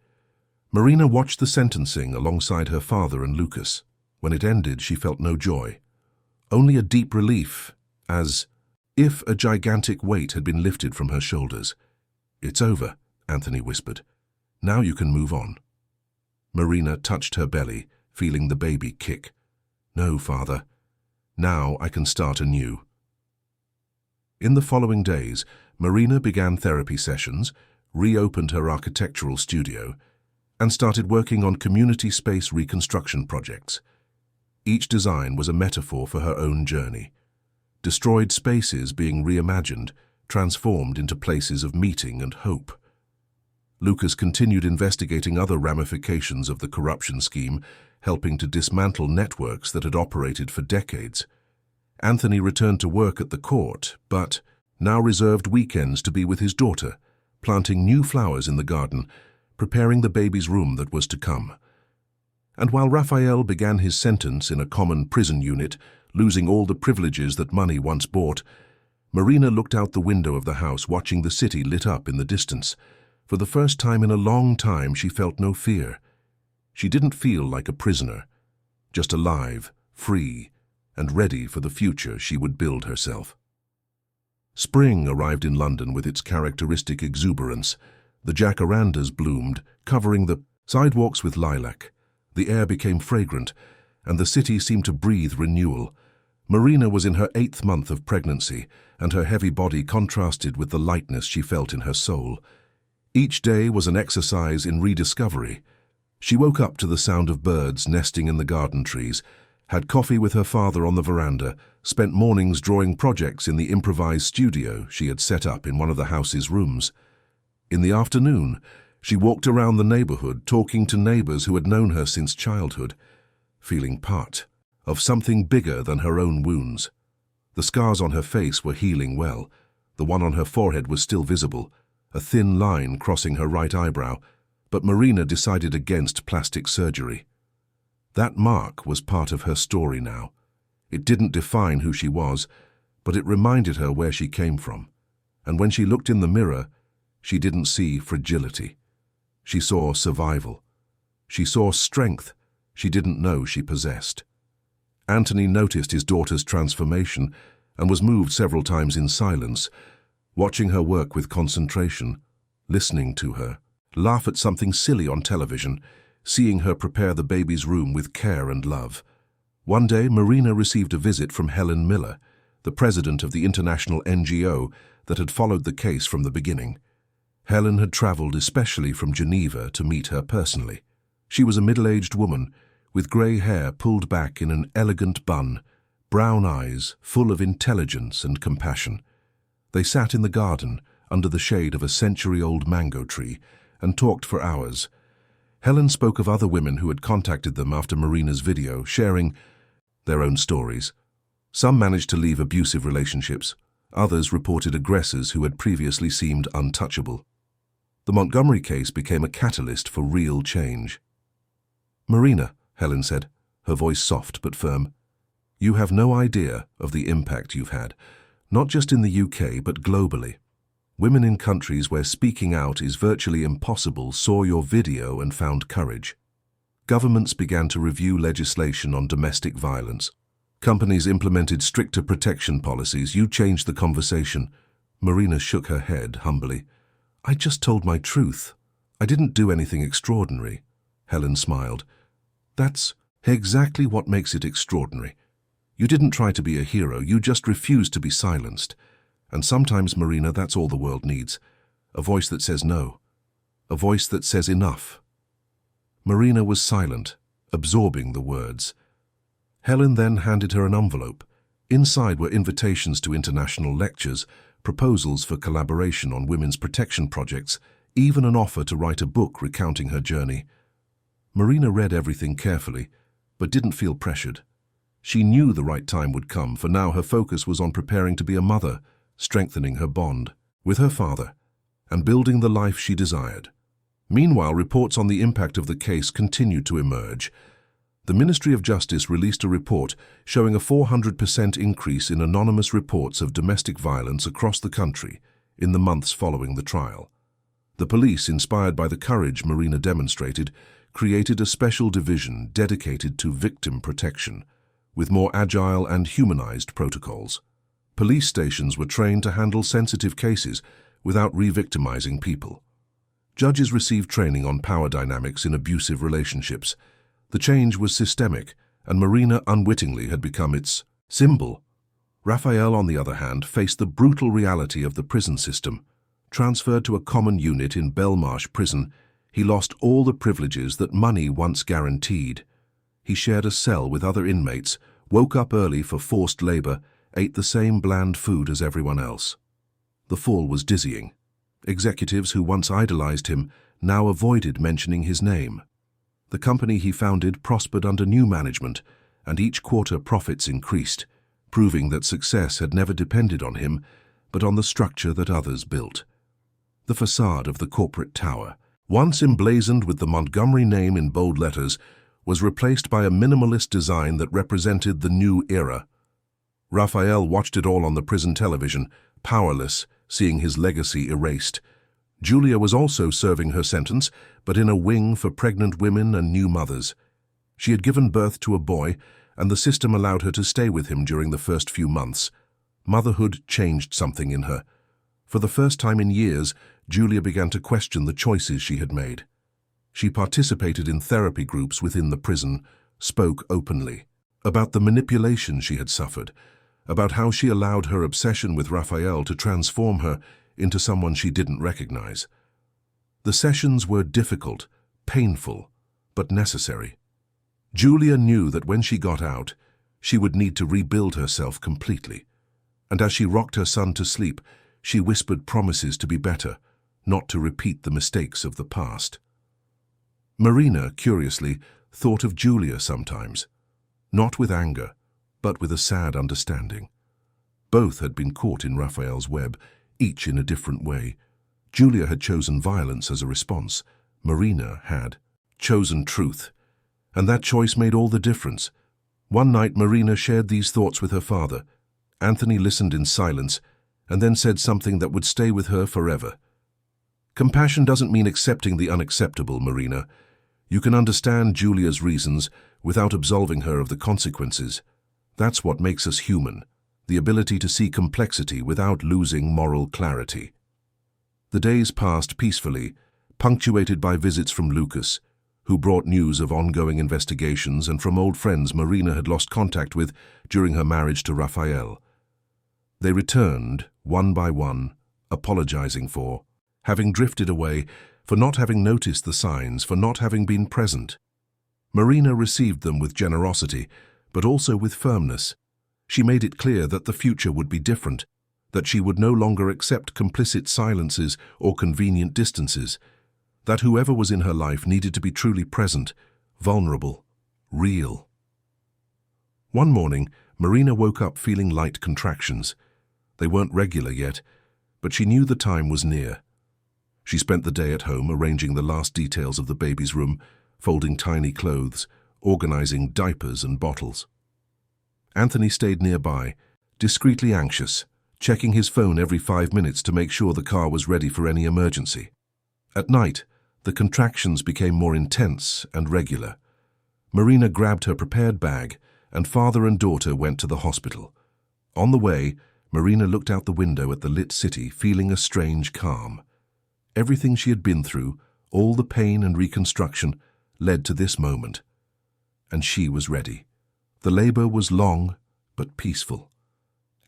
Marina watched the sentencing alongside her father and Lucas. When it ended, she felt no joy, only a deep relief, as if a gigantic weight had been lifted from her shoulders. It's over, Anthony whispered. Now you can move on. Marina touched her belly, feeling the baby kick. No, father. Now I can start anew. In the following days, Marina began therapy sessions, reopened her architectural studio, and started working on community space reconstruction projects. Each design was a metaphor for her own journey. Destroyed spaces being reimagined, transformed into places of meeting and hope. Lucas continued investigating other ramifications of the corruption scheme, helping to dismantle networks that had operated for decades. Anthony returned to work at the court, but now reserved weekends to be with his daughter, planting new flowers in the garden, preparing the baby's room that was to come. And while Raphael began his sentence in a common prison unit, losing all the privileges that money once bought, Marina looked out the window of the house, watching the city lit up in the distance. For the first time in a long time, she felt no fear. She didn't feel like a prisoner, just alive, free, and ready for the future she would build herself. Spring arrived in London with its characteristic exuberance. The jacarandas bloomed, covering the sidewalks with lilac. The air became fragrant, and the city seemed to breathe renewal. Marina was in her 8th month of pregnancy, and her heavy body contrasted with the lightness she felt in her soul. Each day was an exercise in rediscovery. She woke up to the sound of birds nesting in the garden trees, had coffee with her father on the veranda, spent mornings drawing projects in the improvised studio she had set up in one of the house's rooms. In the afternoon, she walked around the neighborhood talking to neighbors who had known her since childhood, feeling part of something bigger than her own wounds. The scars on her face were healing well. The one on her forehead was still visible, a thin line crossing her right eyebrow, but Marina decided against plastic surgery. That mark was part of her story now. It didn't define who she was, but it reminded her where she came from. And when she looked in the mirror, she didn't see fragility. She saw survival. She saw strength she didn't know she possessed. Anthony noticed his daughter's transformation and was moved several times in silence, watching her work with concentration, listening to her, laugh at something silly on television, seeing her prepare the baby's room with care and love. One day, Marina received a visit from Helen Miller, the president of the international NGO that had followed the case from the beginning. Helen had traveled especially from Geneva to meet her personally. She was a middle-aged woman, with grey hair pulled back in an elegant bun, brown eyes full of intelligence and compassion. They sat in the garden under the shade of a century-old mango tree and talked for hours. Helen spoke of other women who had contacted them after Marina's video, sharing their own stories. Some managed to leave abusive relationships. Others reported aggressors who had previously seemed untouchable. The Montgomery case became a catalyst for real change. "Marina," Helen said, her voice soft but firm, "you have no idea of the impact you've had, not just in the UK but globally. Women in countries where speaking out is virtually impossible saw your video and found courage. Governments began to review legislation on domestic violence. Companies implemented stricter protection policies. You changed the conversation." Marina shook her head humbly. "I just told my truth. I didn't do anything extraordinary." Helen smiled. "That's exactly what makes it extraordinary. You didn't try to be a hero, you just refused to be silenced. And sometimes, Marina, that's all the world needs. A voice that says no. A voice that says enough." Marina was silent, absorbing the words. Helen then handed her an envelope. Inside were invitations to international lectures, proposals for collaboration on women's protection projects, even an offer to write a book recounting her journey. Marina read everything carefully, but didn't feel pressured. She knew the right time would come, for now her focus was on preparing to be a mother, strengthening her bond with her father, and building the life she desired. Meanwhile, reports on the impact of the case continued to emerge. The Ministry of Justice released a report showing a 400% increase in anonymous reports of domestic violence across the country in the months following the trial. The police, inspired by the courage Marina demonstrated, created a special division dedicated to victim protection, with more agile and humanized protocols. Police stations were trained to handle sensitive cases without re-victimizing people. Judges received training on power dynamics in abusive relationships. The change was systemic, and Marina unwittingly had become its symbol. Raphael, on the other hand, faced the brutal reality of the prison system. Transferred to a common unit in Belmarsh prison, he lost all the privileges that money once guaranteed. He shared a cell with other inmates, woke up early for forced labor, ate the same bland food as everyone else. The fall was dizzying. Executives who once idolized him now avoided mentioning his name. The company he founded prospered under new management, and each quarter profits increased, proving that success had never depended on him, but on the structure that others built. The facade of the corporate tower, once emblazoned with the Montgomery name in bold letters, was replaced by a minimalist design that represented the new era. Raphael watched it all on the prison television, powerless, seeing his legacy erased. Julia was also serving her sentence, but in a wing for pregnant women and new mothers. She had given birth to a boy, and the system allowed her to stay with him during the first few months. Motherhood changed something in her. For the first time in years, Julia began to question the choices she had made. She participated in therapy groups within the prison, spoke openly. about the manipulation she had suffered, about how she allowed her obsession with Raphael to transform her into someone she didn't recognize. The sessions were difficult, painful, but necessary. Julia knew that when she got out, she would need to rebuild herself completely. And as she rocked her son to sleep, she whispered promises to be better, not to repeat the mistakes of the past. Marina, curiously, thought of Julia sometimes, not with anger, but with a sad understanding. Both had been caught in Raphael's web, each in a different way. Julia had chosen violence as a response. Marina had chosen truth. And that choice made all the difference. One night, Marina shared these thoughts with her father. Anthony listened in silence and then said something that would stay with her forever. Compassion doesn't mean accepting the unacceptable, Marina. You can understand Julia's reasons without absolving her of the consequences. That's what makes us human, the ability to see complexity without losing moral clarity. The days passed peacefully, punctuated by visits from Lucas, who brought news of ongoing investigations, and from old friends Marina had lost contact with during her marriage to Raphael. They returned, one by one, apologizing for having drifted away, for not having noticed the signs, for not having been present. Marina received them with generosity, but also with firmness. She made it clear that the future would be different, that she would no longer accept complicit silences or convenient distances, that whoever was in her life needed to be truly present, vulnerable, real. One morning, Marina woke up feeling light contractions. They weren't regular yet, but she knew the time was near. She spent the day at home arranging the last details of the baby's room, folding tiny clothes, organizing diapers and bottles. Anthony stayed nearby, discreetly anxious, checking his phone every 5 minutes to make sure the car was ready for any emergency. At night, the contractions became more intense and regular. Marina grabbed her prepared bag, and father and daughter went to the hospital. On the way, Marina looked out the window at the lit city, feeling a strange calm. Everything she had been through, all the pain and reconstruction, led to this moment. And she was ready. The labor was long, but peaceful.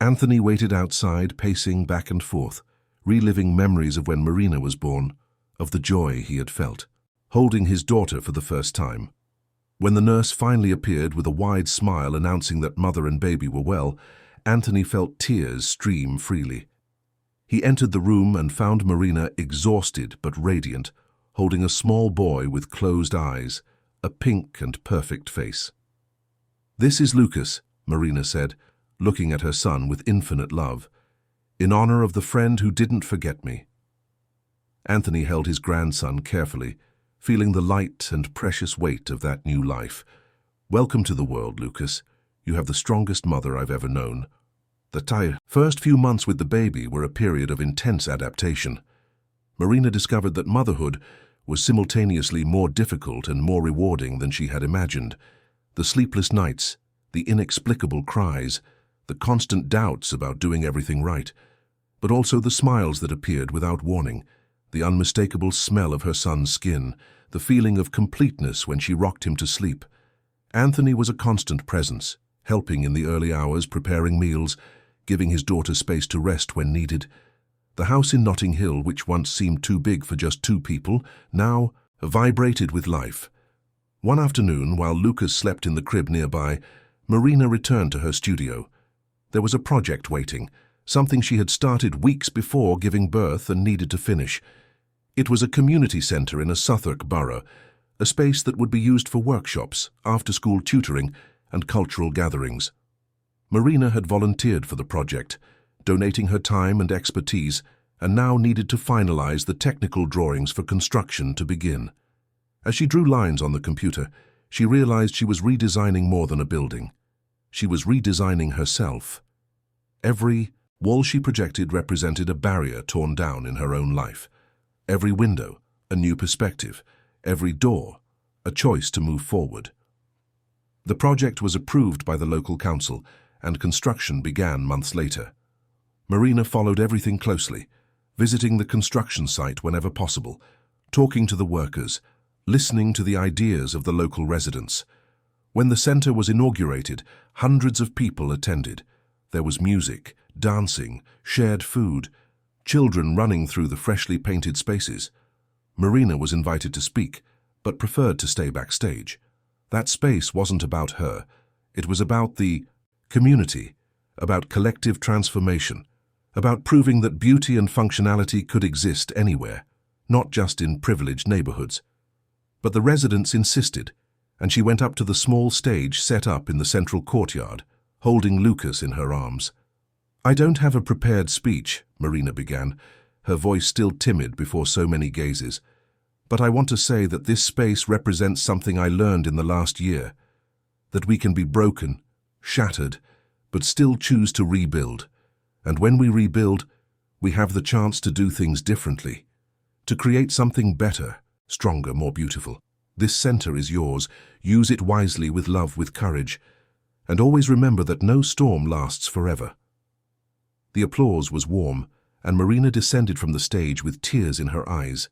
Anthony waited outside, pacing back and forth, reliving memories of when Marina was born, of the joy he had felt, holding his daughter for the first time. When the nurse finally appeared with a wide smile announcing that mother and baby were well, Anthony felt tears stream freely. He entered the room and found Marina exhausted but radiant, holding a small boy with closed eyes, a pink and perfect face. "This is Lucas," Marina said, looking at her son with infinite love, "in honor of the friend who didn't forget me." Anthony held his grandson carefully, feeling the light and precious weight of that new life. "Welcome to the world, Lucas. You have the strongest mother I've ever known." The first few months with the baby were a period of intense adaptation. Marina discovered that motherhood was simultaneously more difficult and more rewarding than she had imagined. The sleepless nights, the inexplicable cries, the constant doubts about doing everything right, but also the smiles that appeared without warning, the unmistakable smell of her son's skin, the feeling of completeness when she rocked him to sleep. Anthony was a constant presence, helping in the early hours, preparing meals, giving his daughter space to rest when needed. The house in Notting Hill, which once seemed too big for just 2 people, now vibrated with life. One afternoon, while Lucas slept in the crib nearby, Marina returned to her studio. There was a project waiting, something she had started weeks before giving birth and needed to finish. It was a community centre in a Southwark borough, a space that would be used for workshops, after-school tutoring, and cultural gatherings. Marina had volunteered for the project, donating her time and expertise, and now needed to finalize the technical drawings for construction to begin. As she drew lines on the computer, she realized she was redesigning more than a building. She was redesigning herself. Every wall she projected represented a barrier torn down in her own life. Every window, a new perspective. Every door, a choice to move forward. The project was approved by the local council, and construction began months later. Marina followed everything closely, visiting the construction site whenever possible, talking to the workers, listening to the ideas of the local residents. When the center was inaugurated, hundreds of people attended. There was music, dancing, shared food, children running through the freshly painted spaces. Marina was invited to speak, but preferred to stay backstage. That space wasn't about her. It was about the community, about collective transformation, about proving that beauty and functionality could exist anywhere, not just in privileged neighborhoods. But the residents insisted, and she went up to the small stage set up in the central courtyard, holding Lucas in her arms. "I don't have a prepared speech," Marina began, her voice still timid before so many gazes. "But I want to say that this space represents something I learned in the last year, that we can be broken, shattered, but still choose to rebuild. And when we rebuild, we have the chance to do things differently, to create something better, stronger, more beautiful. This center is yours. Use it wisely, with love, with courage. And always remember that no storm lasts forever." The applause was warm, and Marina descended from the stage with tears in her eyes.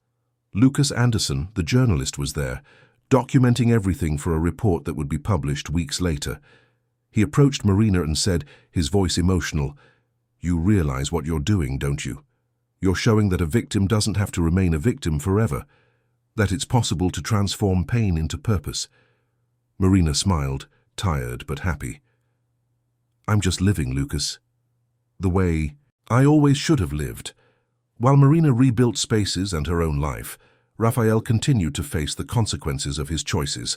Lucas Anderson, the journalist, was there, documenting everything for a report that would be published weeks later. He approached Marina and said, his voice emotional, "You realize what you're doing, don't you? You're showing that a victim doesn't have to remain a victim forever, that it's possible to transform pain into purpose." Marina smiled, tired but happy. "I'm just living, Lucas. The way I always should have lived." While Marina rebuilt spaces and her own life, Raphael continued to face the consequences of his choices.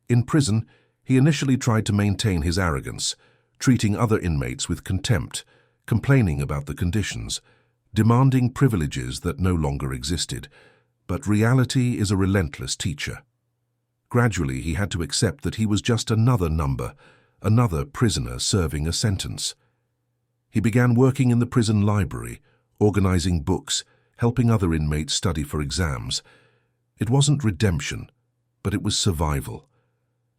In prison, he initially tried to maintain his arrogance, treating other inmates with contempt, complaining about the conditions, demanding privileges that no longer existed. But reality is a relentless teacher. Gradually, he had to accept that he was just another number, another prisoner serving a sentence. He began working in the prison library, organizing books, helping other inmates study for exams. It wasn't redemption, but it was survival.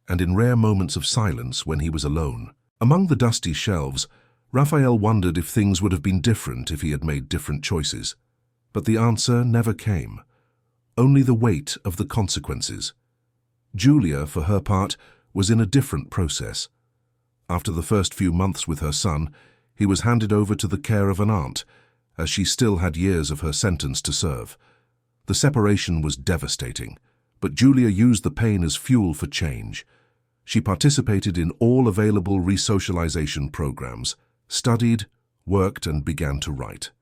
And in rare moments of silence, when he was alone, among the dusty shelves, Raphael wondered if things would have been different if he had made different choices. But the answer never came. Only the weight of the consequences. Julia, for her part, was in a different process. After the first few months with her son, he was handed over to the care of an aunt, as she still had years of her sentence to serve. The separation was devastating, but Julia used the pain as fuel for change. She participated in all available resocialization programs, studied, worked, and began to write.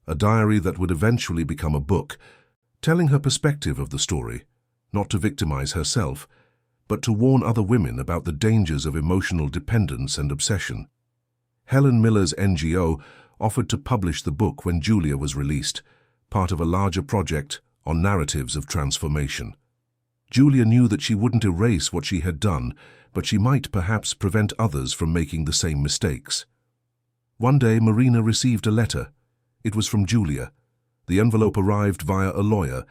A diary that would eventually become a book, telling her perspective of the story, not to victimize herself, but to warn other women about the dangers of emotional dependence and obsession. Helen Miller's NGO offered to publish the book when Julia was released, part of a larger project on narratives of transformation. Julia knew that she wouldn't erase what she had done, but she might perhaps prevent others from making the same mistakes. One day, Marina received a letter. It was from Julia. The envelope arrived via a lawyer,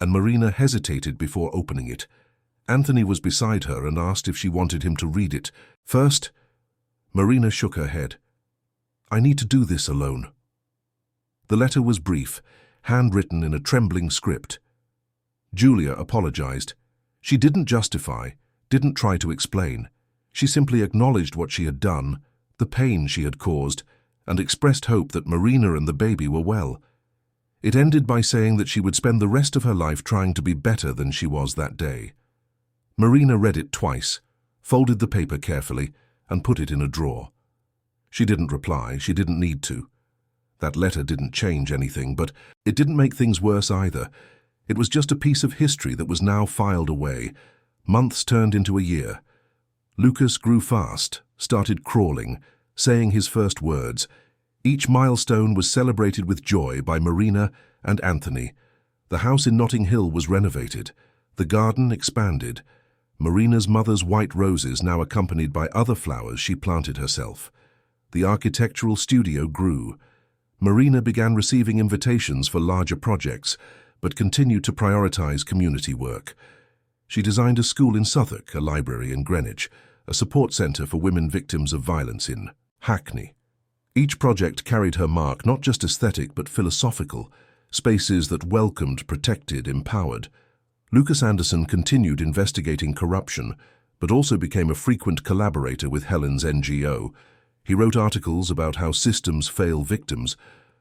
and Marina hesitated before opening it. Anthony was beside her and asked if she wanted him to read it. First, Marina shook her head. "I need to do this alone." The letter was brief, handwritten in a trembling script. Julia apologized. She didn't justify, didn't try to explain. She simply acknowledged what she had done, the pain she had caused, and expressed hope that Marina and the baby were well. It ended by saying that she would spend the rest of her life trying to be better than she was that day. Marina read it twice, folded the paper carefully, and put it in a drawer. She didn't reply. She didn't need to. That letter didn't change anything, but it didn't make things worse either. It was just a piece of history that was now filed away. Months turned into a year. Lucas grew fast, started crawling, saying his first words. Each milestone was celebrated with joy by Marina and Anthony. The house in Notting Hill was renovated. The garden expanded. Marina's mother's white roses now accompanied by other flowers she planted herself. The architectural studio grew. Marina began receiving invitations for larger projects, but continued to prioritize community work. She designed a school in Southwark, a library in Greenwich, a support centre for women victims of violence in Hackney. Each project carried her mark, not just aesthetic but philosophical, spaces that welcomed, protected, empowered. Lucas Anderson continued investigating corruption, but also became a frequent collaborator with Helen's NGO. He wrote articles about how systems fail victims,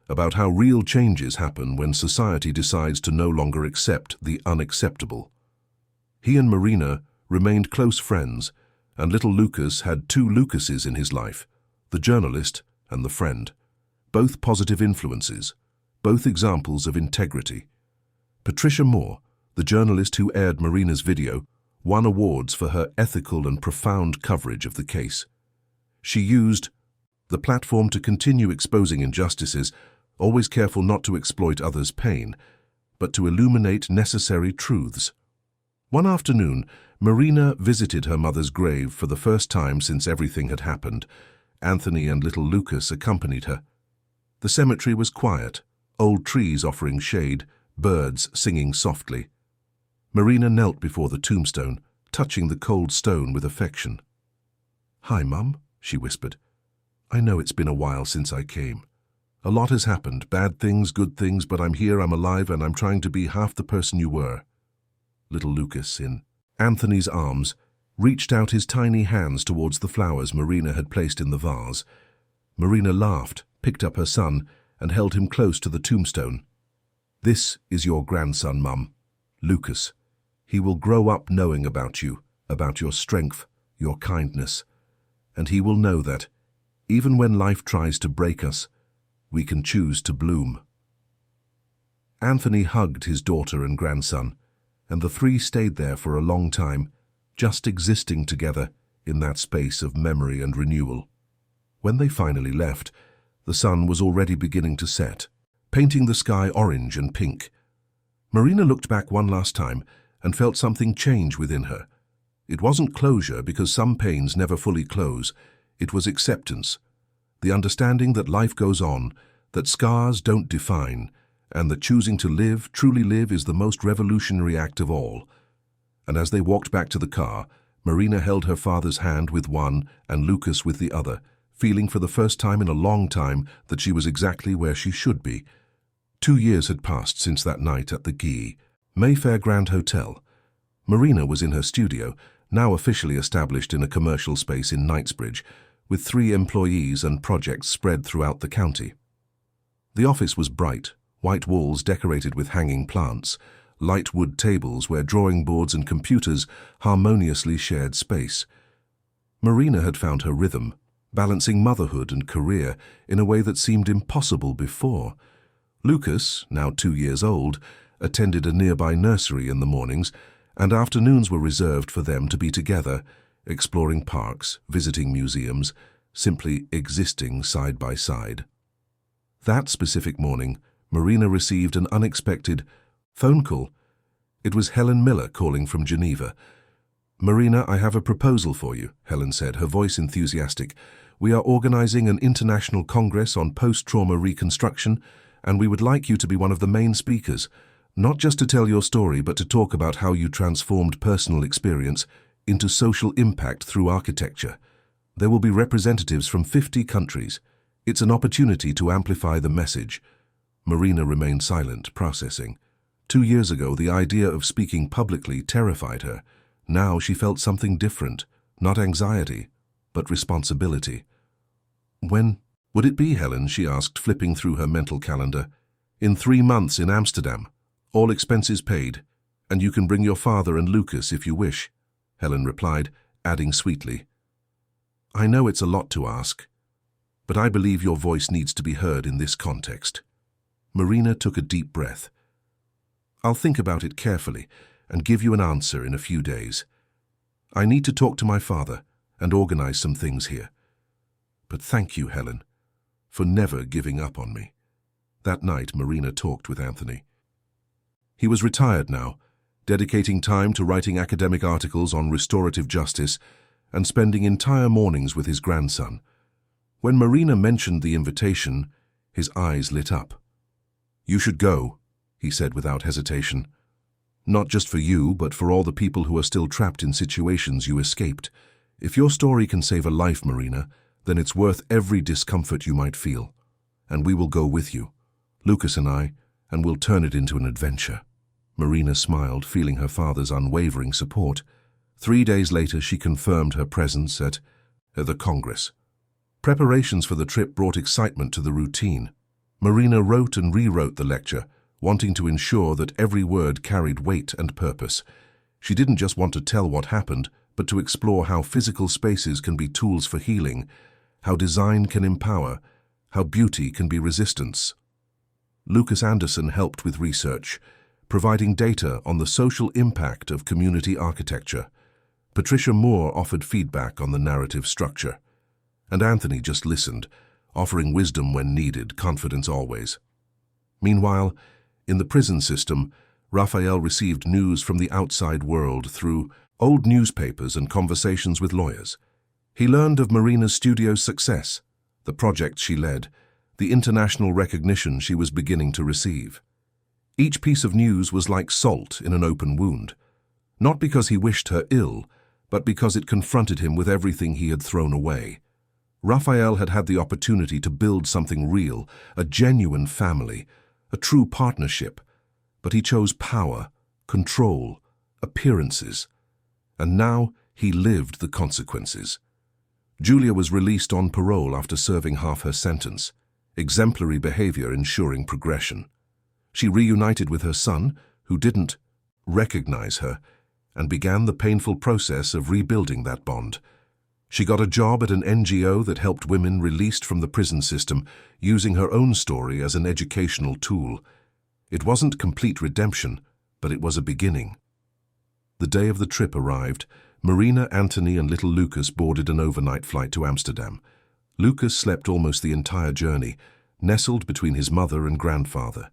about how real changes happen when society decides to no longer accept the unacceptable. He and Marina remained close friends, and little Lucas had two Lucases in his life, the journalist and the friend, both positive influences, both examples of integrity. Patricia Moore, the journalist who aired Marina's video, won awards for her ethical and profound coverage of the case. She used the platform to continue exposing injustices, always careful not to exploit others' pain, but to illuminate necessary truths. One afternoon, Marina visited her mother's grave for the first time since everything had happened. Anthony and little Lucas accompanied her. The cemetery was quiet, old trees offering shade, birds singing softly. Marina knelt before the tombstone, touching the cold stone with affection. "Hi, Mum," she whispered. "I know it's been a while since I came. A lot has happened, bad things, good things, but I'm here, I'm alive, and I'm trying to be half the person you were." Little Lucas, in Anthony's arms, reached out his tiny hands towards the flowers Marina had placed in the vase. Marina laughed, picked up her son, and held him close to the tombstone. "This is your grandson, Mum, Lucas. He will grow up knowing about you, about your strength, your kindness, and he will know that, even when life tries to break us, we can choose to bloom." Anthony hugged his daughter and grandson, and the three stayed there for a long time, just existing together in that space of memory and renewal. When they finally left, the sun was already beginning to set, painting the sky orange and pink. Marina looked back one last time and felt something change within her. It wasn't closure, because some pains never fully close. It was acceptance, the understanding that life goes on, that scars don't define, and that choosing to live, truly live, is the most revolutionary act of all. And as they walked back to the car, Marina held her father's hand with one and Lucas with the other, feeling for the first time in a long time that she was exactly where she should be. 2 years had passed since that night at the Guy, Mayfair Grand Hotel. Marina was in her studio, now officially established in a commercial space in Knightsbridge, with 3 employees and projects spread throughout the county. The office was bright, white walls decorated with hanging plants, light wood tables where drawing boards and computers harmoniously shared space. Marina had found her rhythm, balancing motherhood and career in a way that seemed impossible before. Lucas, now 2 years old, attended a nearby nursery in the mornings, and afternoons were reserved for them to be together, exploring parks, visiting museums, simply existing side by side. That specific morning, Marina received an unexpected phone call. It was Helen Miller calling from Geneva. "Marina, I have a proposal for you," Helen said, her voice enthusiastic. "We are organizing an international congress on post-trauma reconstruction, and we would like you to be one of the main speakers, not just to tell your story, but to talk about how you transformed personal experience into social impact through architecture. There will be representatives from 50 countries. It's an opportunity to amplify the message." Marina remained silent, processing. 2 years ago, the idea of speaking publicly terrified her. Now she felt something different, not anxiety, but responsibility. "When would it be, Helen?" she asked, flipping through her mental calendar. "In 3 months in Amsterdam. All expenses paid, and you can bring your father and Lucas if you wish," Helen replied, adding sweetly, "I know it's a lot to ask, but I believe your voice needs to be heard in this context." Marina took a deep breath. "I'll think about it carefully and give you an answer in a few days. I need to talk to my father and organize some things here. But thank you, Helen, for never giving up on me." That night, Marina talked with Anthony. He was retired now, dedicating time to writing academic articles on restorative justice and spending entire mornings with his grandson. When Marina mentioned the invitation, his eyes lit up. "You should go," he said without hesitation. "Not just for you, but for all the people who are still trapped in situations you escaped. If your story can save a life, Marina, then it's worth every discomfort you might feel. And we will go with you, Lucas and I, and we'll turn it into an adventure." Marina smiled, feeling her father's unwavering support. 3 days later, she confirmed her presence at the Congress. Preparations for the trip brought excitement to the routine. Marina wrote and rewrote the lecture, wanting to ensure that every word carried weight and purpose. She didn't just want to tell what happened, but to explore how physical spaces can be tools for healing, how design can empower, how beauty can be resistance. Lucas Anderson helped with research, providing data on the social impact of community architecture. Patricia Moore offered feedback on the narrative structure. And Anthony just listened, offering wisdom when needed, confidence always. Meanwhile, in the prison system, Raphael received news from the outside world through old newspapers and conversations with lawyers. He learned of Marina's studio's success, the projects she led, the international recognition she was beginning to receive. Each piece of news was like salt in an open wound, not because he wished her ill, but because it confronted him with everything he had thrown away. Raphael had had the opportunity to build something real, a genuine family, a true partnership, but he chose power, control, appearances, and now he lived the consequences. Julia was released on parole after serving half her sentence, exemplary behavior ensuring progression. She reunited with her son, who didn't recognize her, and began the painful process of rebuilding that bond. She got a job at an NGO that helped women released from the prison system, using her own story as an educational tool. It wasn't complete redemption, but it was a beginning. The day of the trip arrived. Marina, Anthony, and little Lucas boarded an overnight flight to Amsterdam. Lucas slept almost the entire journey, nestled between his mother and grandfather.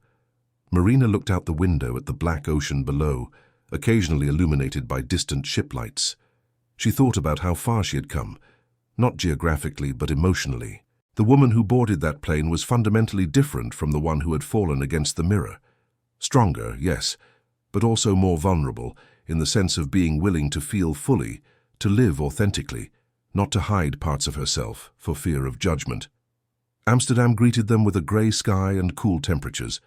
Marina looked out the window at the black ocean below, occasionally illuminated by distant ship lights. She thought about how far she had come, not geographically but emotionally. The woman who boarded that plane was fundamentally different from the one who had fallen against the mirror. Stronger, yes, but also more vulnerable, in the sense of being willing to feel fully, to live authentically, not to hide parts of herself for fear of judgment. Amsterdam greeted them with a grey sky and cool temperatures.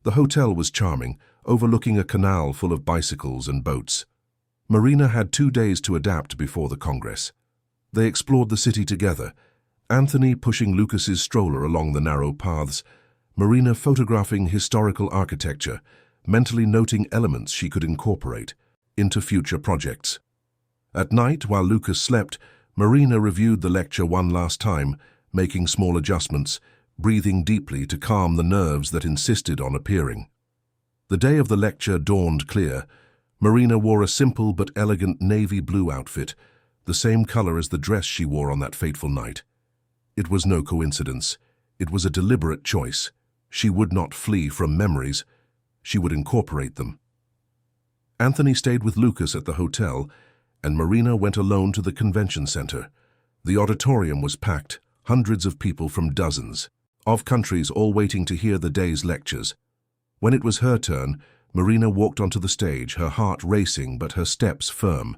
The hotel was charming, overlooking a canal full of bicycles and boats. Marina had 2 days to adapt before the Congress. They explored the city together, Anthony pushing Lucas's stroller along the narrow paths, Marina photographing historical architecture, mentally noting elements she could incorporate into future projects. At night, while Lucas slept, Marina reviewed the lecture one last time, making small adjustments, breathing deeply to calm the nerves that insisted on appearing. The day of the lecture dawned clear. Marina wore a simple but elegant navy blue outfit, the same color as the dress she wore on that fateful night. It was no coincidence. It was a deliberate choice. She would not flee from memories. She would incorporate them. Anthony stayed with Lucas at the hotel, and Marina went alone to the convention center. The auditorium was packed, hundreds of people from dozens of countries all waiting to hear the day's lectures. When it was her turn, Marina walked onto the stage, her heart racing but her steps firm.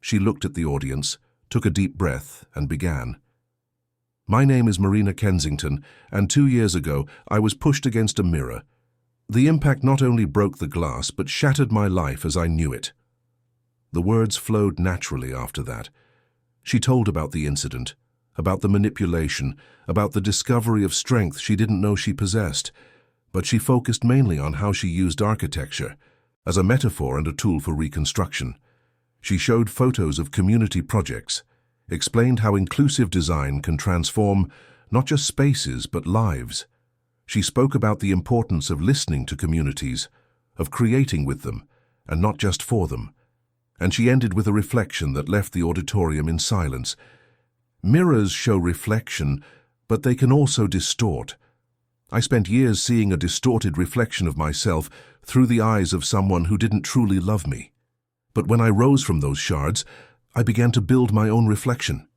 She looked at the audience, took a deep breath, and began. My name is Marina Kensington, and 2 years ago I was pushed against a mirror. The impact not only broke the glass, but shattered my life as I knew it. The words flowed naturally after that. She told about the incident, about the manipulation, about the discovery of strength she didn't know she possessed, but she focused mainly on how she used architecture as a metaphor and a tool for reconstruction. She showed photos of community projects, explained how inclusive design can transform not just spaces but lives. She spoke about the importance of listening to communities, of creating with them, and not just for them. And she ended with a reflection that left the auditorium in silence. Mirrors show reflection, but they can also distort. I spent years seeing a distorted reflection of myself through the eyes of someone who didn't truly love me. But when I rose from those shards, I began to build my own reflection.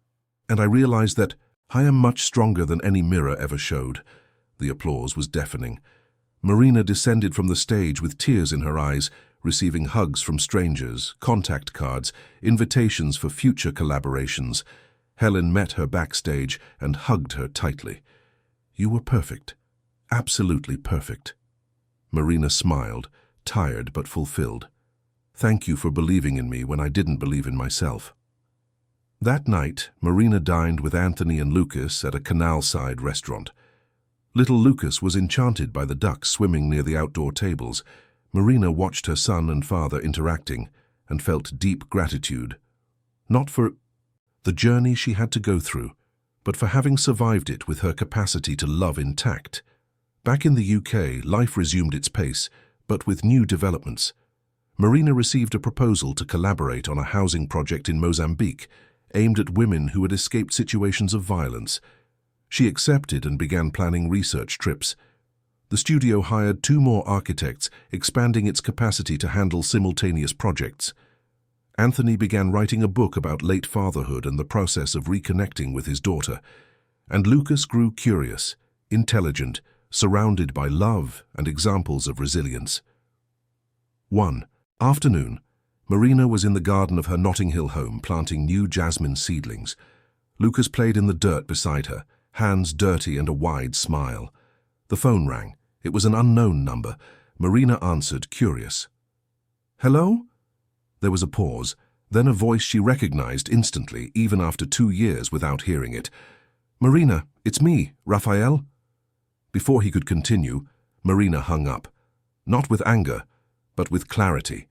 And I realized that I am much stronger than any mirror ever showed. The applause was deafening. Marina descended from the stage with tears in her eyes, receiving hugs from strangers, contact cards, invitations for future collaborations. Helen met her backstage and hugged her tightly. You were perfect. Absolutely perfect. Marina smiled, tired but fulfilled. Thank you for believing in me when I didn't believe in myself." That night, Marina dined with Anthony and Lucas at a canal-side restaurant. Little Lucas was enchanted by the ducks swimming near the outdoor tables. Marina watched her son and father interacting and felt deep gratitude, not for the journey she had to go through, but for having survived it with her capacity to love intact. Back in the UK, life resumed its pace, but with new developments. Marina received a proposal to collaborate on a housing project in Mozambique, aimed at women who had escaped situations of violence. She accepted and began planning research trips. The studio hired 2 more architects, expanding its capacity to handle simultaneous projects. Anthony began writing a book about late fatherhood and the process of reconnecting with his daughter. And Lucas grew curious, intelligent, surrounded by love and examples of resilience. 1. Afternoon. Marina was in the garden of her Notting Hill home planting new jasmine seedlings. Lucas played in the dirt beside her, hands dirty and a wide smile. The phone rang. It was an unknown number. Marina answered, curious. "Hello?" There was a pause, then a voice she recognized instantly, even after 2 years without hearing it. "Marina, it's me, Raphael." Before he could continue, Marina hung up. Not with anger, but with clarity.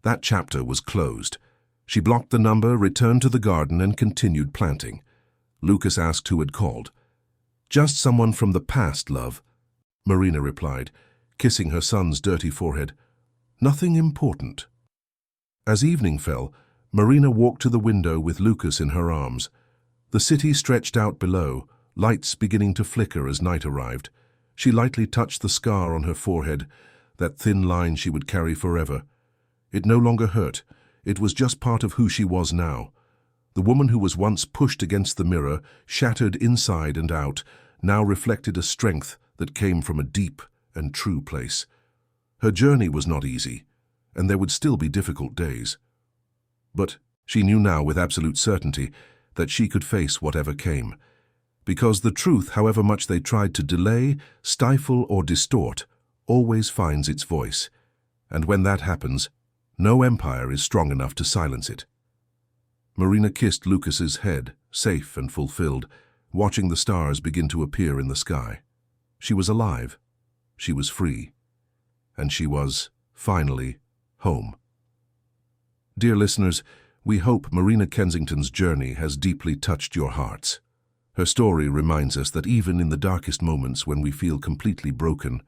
That chapter was closed. She blocked the number, returned to the garden, and continued planting. Lucas asked who had called. "Just someone from the past, love," Marina replied, kissing her son's dirty forehead. "Nothing important." As evening fell, Marina walked to the window with Lucas in her arms. The city stretched out below, lights beginning to flicker as night arrived. She lightly touched the scar on her forehead, that thin line she would carry forever. It no longer hurt. It was just part of who she was now. The woman who was once pushed against the mirror, shattered inside and out, now reflected a strength that came from a deep and true place. Her journey was not easy, and there would still be difficult days. But she knew now with absolute certainty that she could face whatever came. Because the truth, however much they tried to delay, stifle, or distort, always finds its voice. And when that happens, no empire is strong enough to silence it. Marina kissed Lucas's head, safe and fulfilled, watching the stars begin to appear in the sky. She was alive. She was free. And she was, finally, home. Dear listeners, we hope Marina Kensington's journey has deeply touched your hearts. Her story reminds us that even in the darkest moments when we feel completely broken,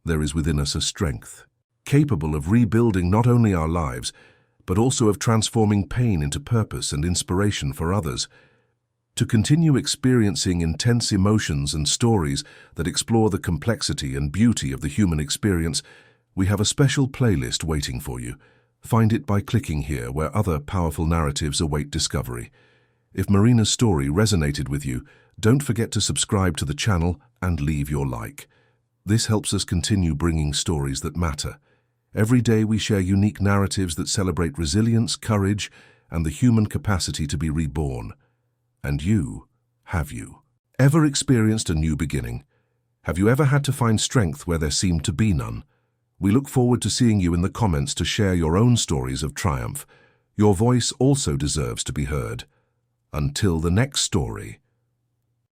there is within us a strength, capable of rebuilding not only our lives, but also of transforming pain into purpose and inspiration for others. To continue experiencing intense emotions and stories that explore the complexity and beauty of the human experience, we have a special playlist waiting for you. Find it by clicking here, where other powerful narratives await discovery. If Marina's story resonated with you, don't forget to subscribe to the channel and leave your like. This helps us continue bringing stories that matter. Every day we share unique narratives that celebrate resilience, courage, and the human capacity to be reborn. And have you ever experienced a new beginning? Have you ever had to find strength where there seemed to be none? We look forward to seeing you in the comments to share your own stories of triumph. Your voice also deserves to be heard. Until the next story.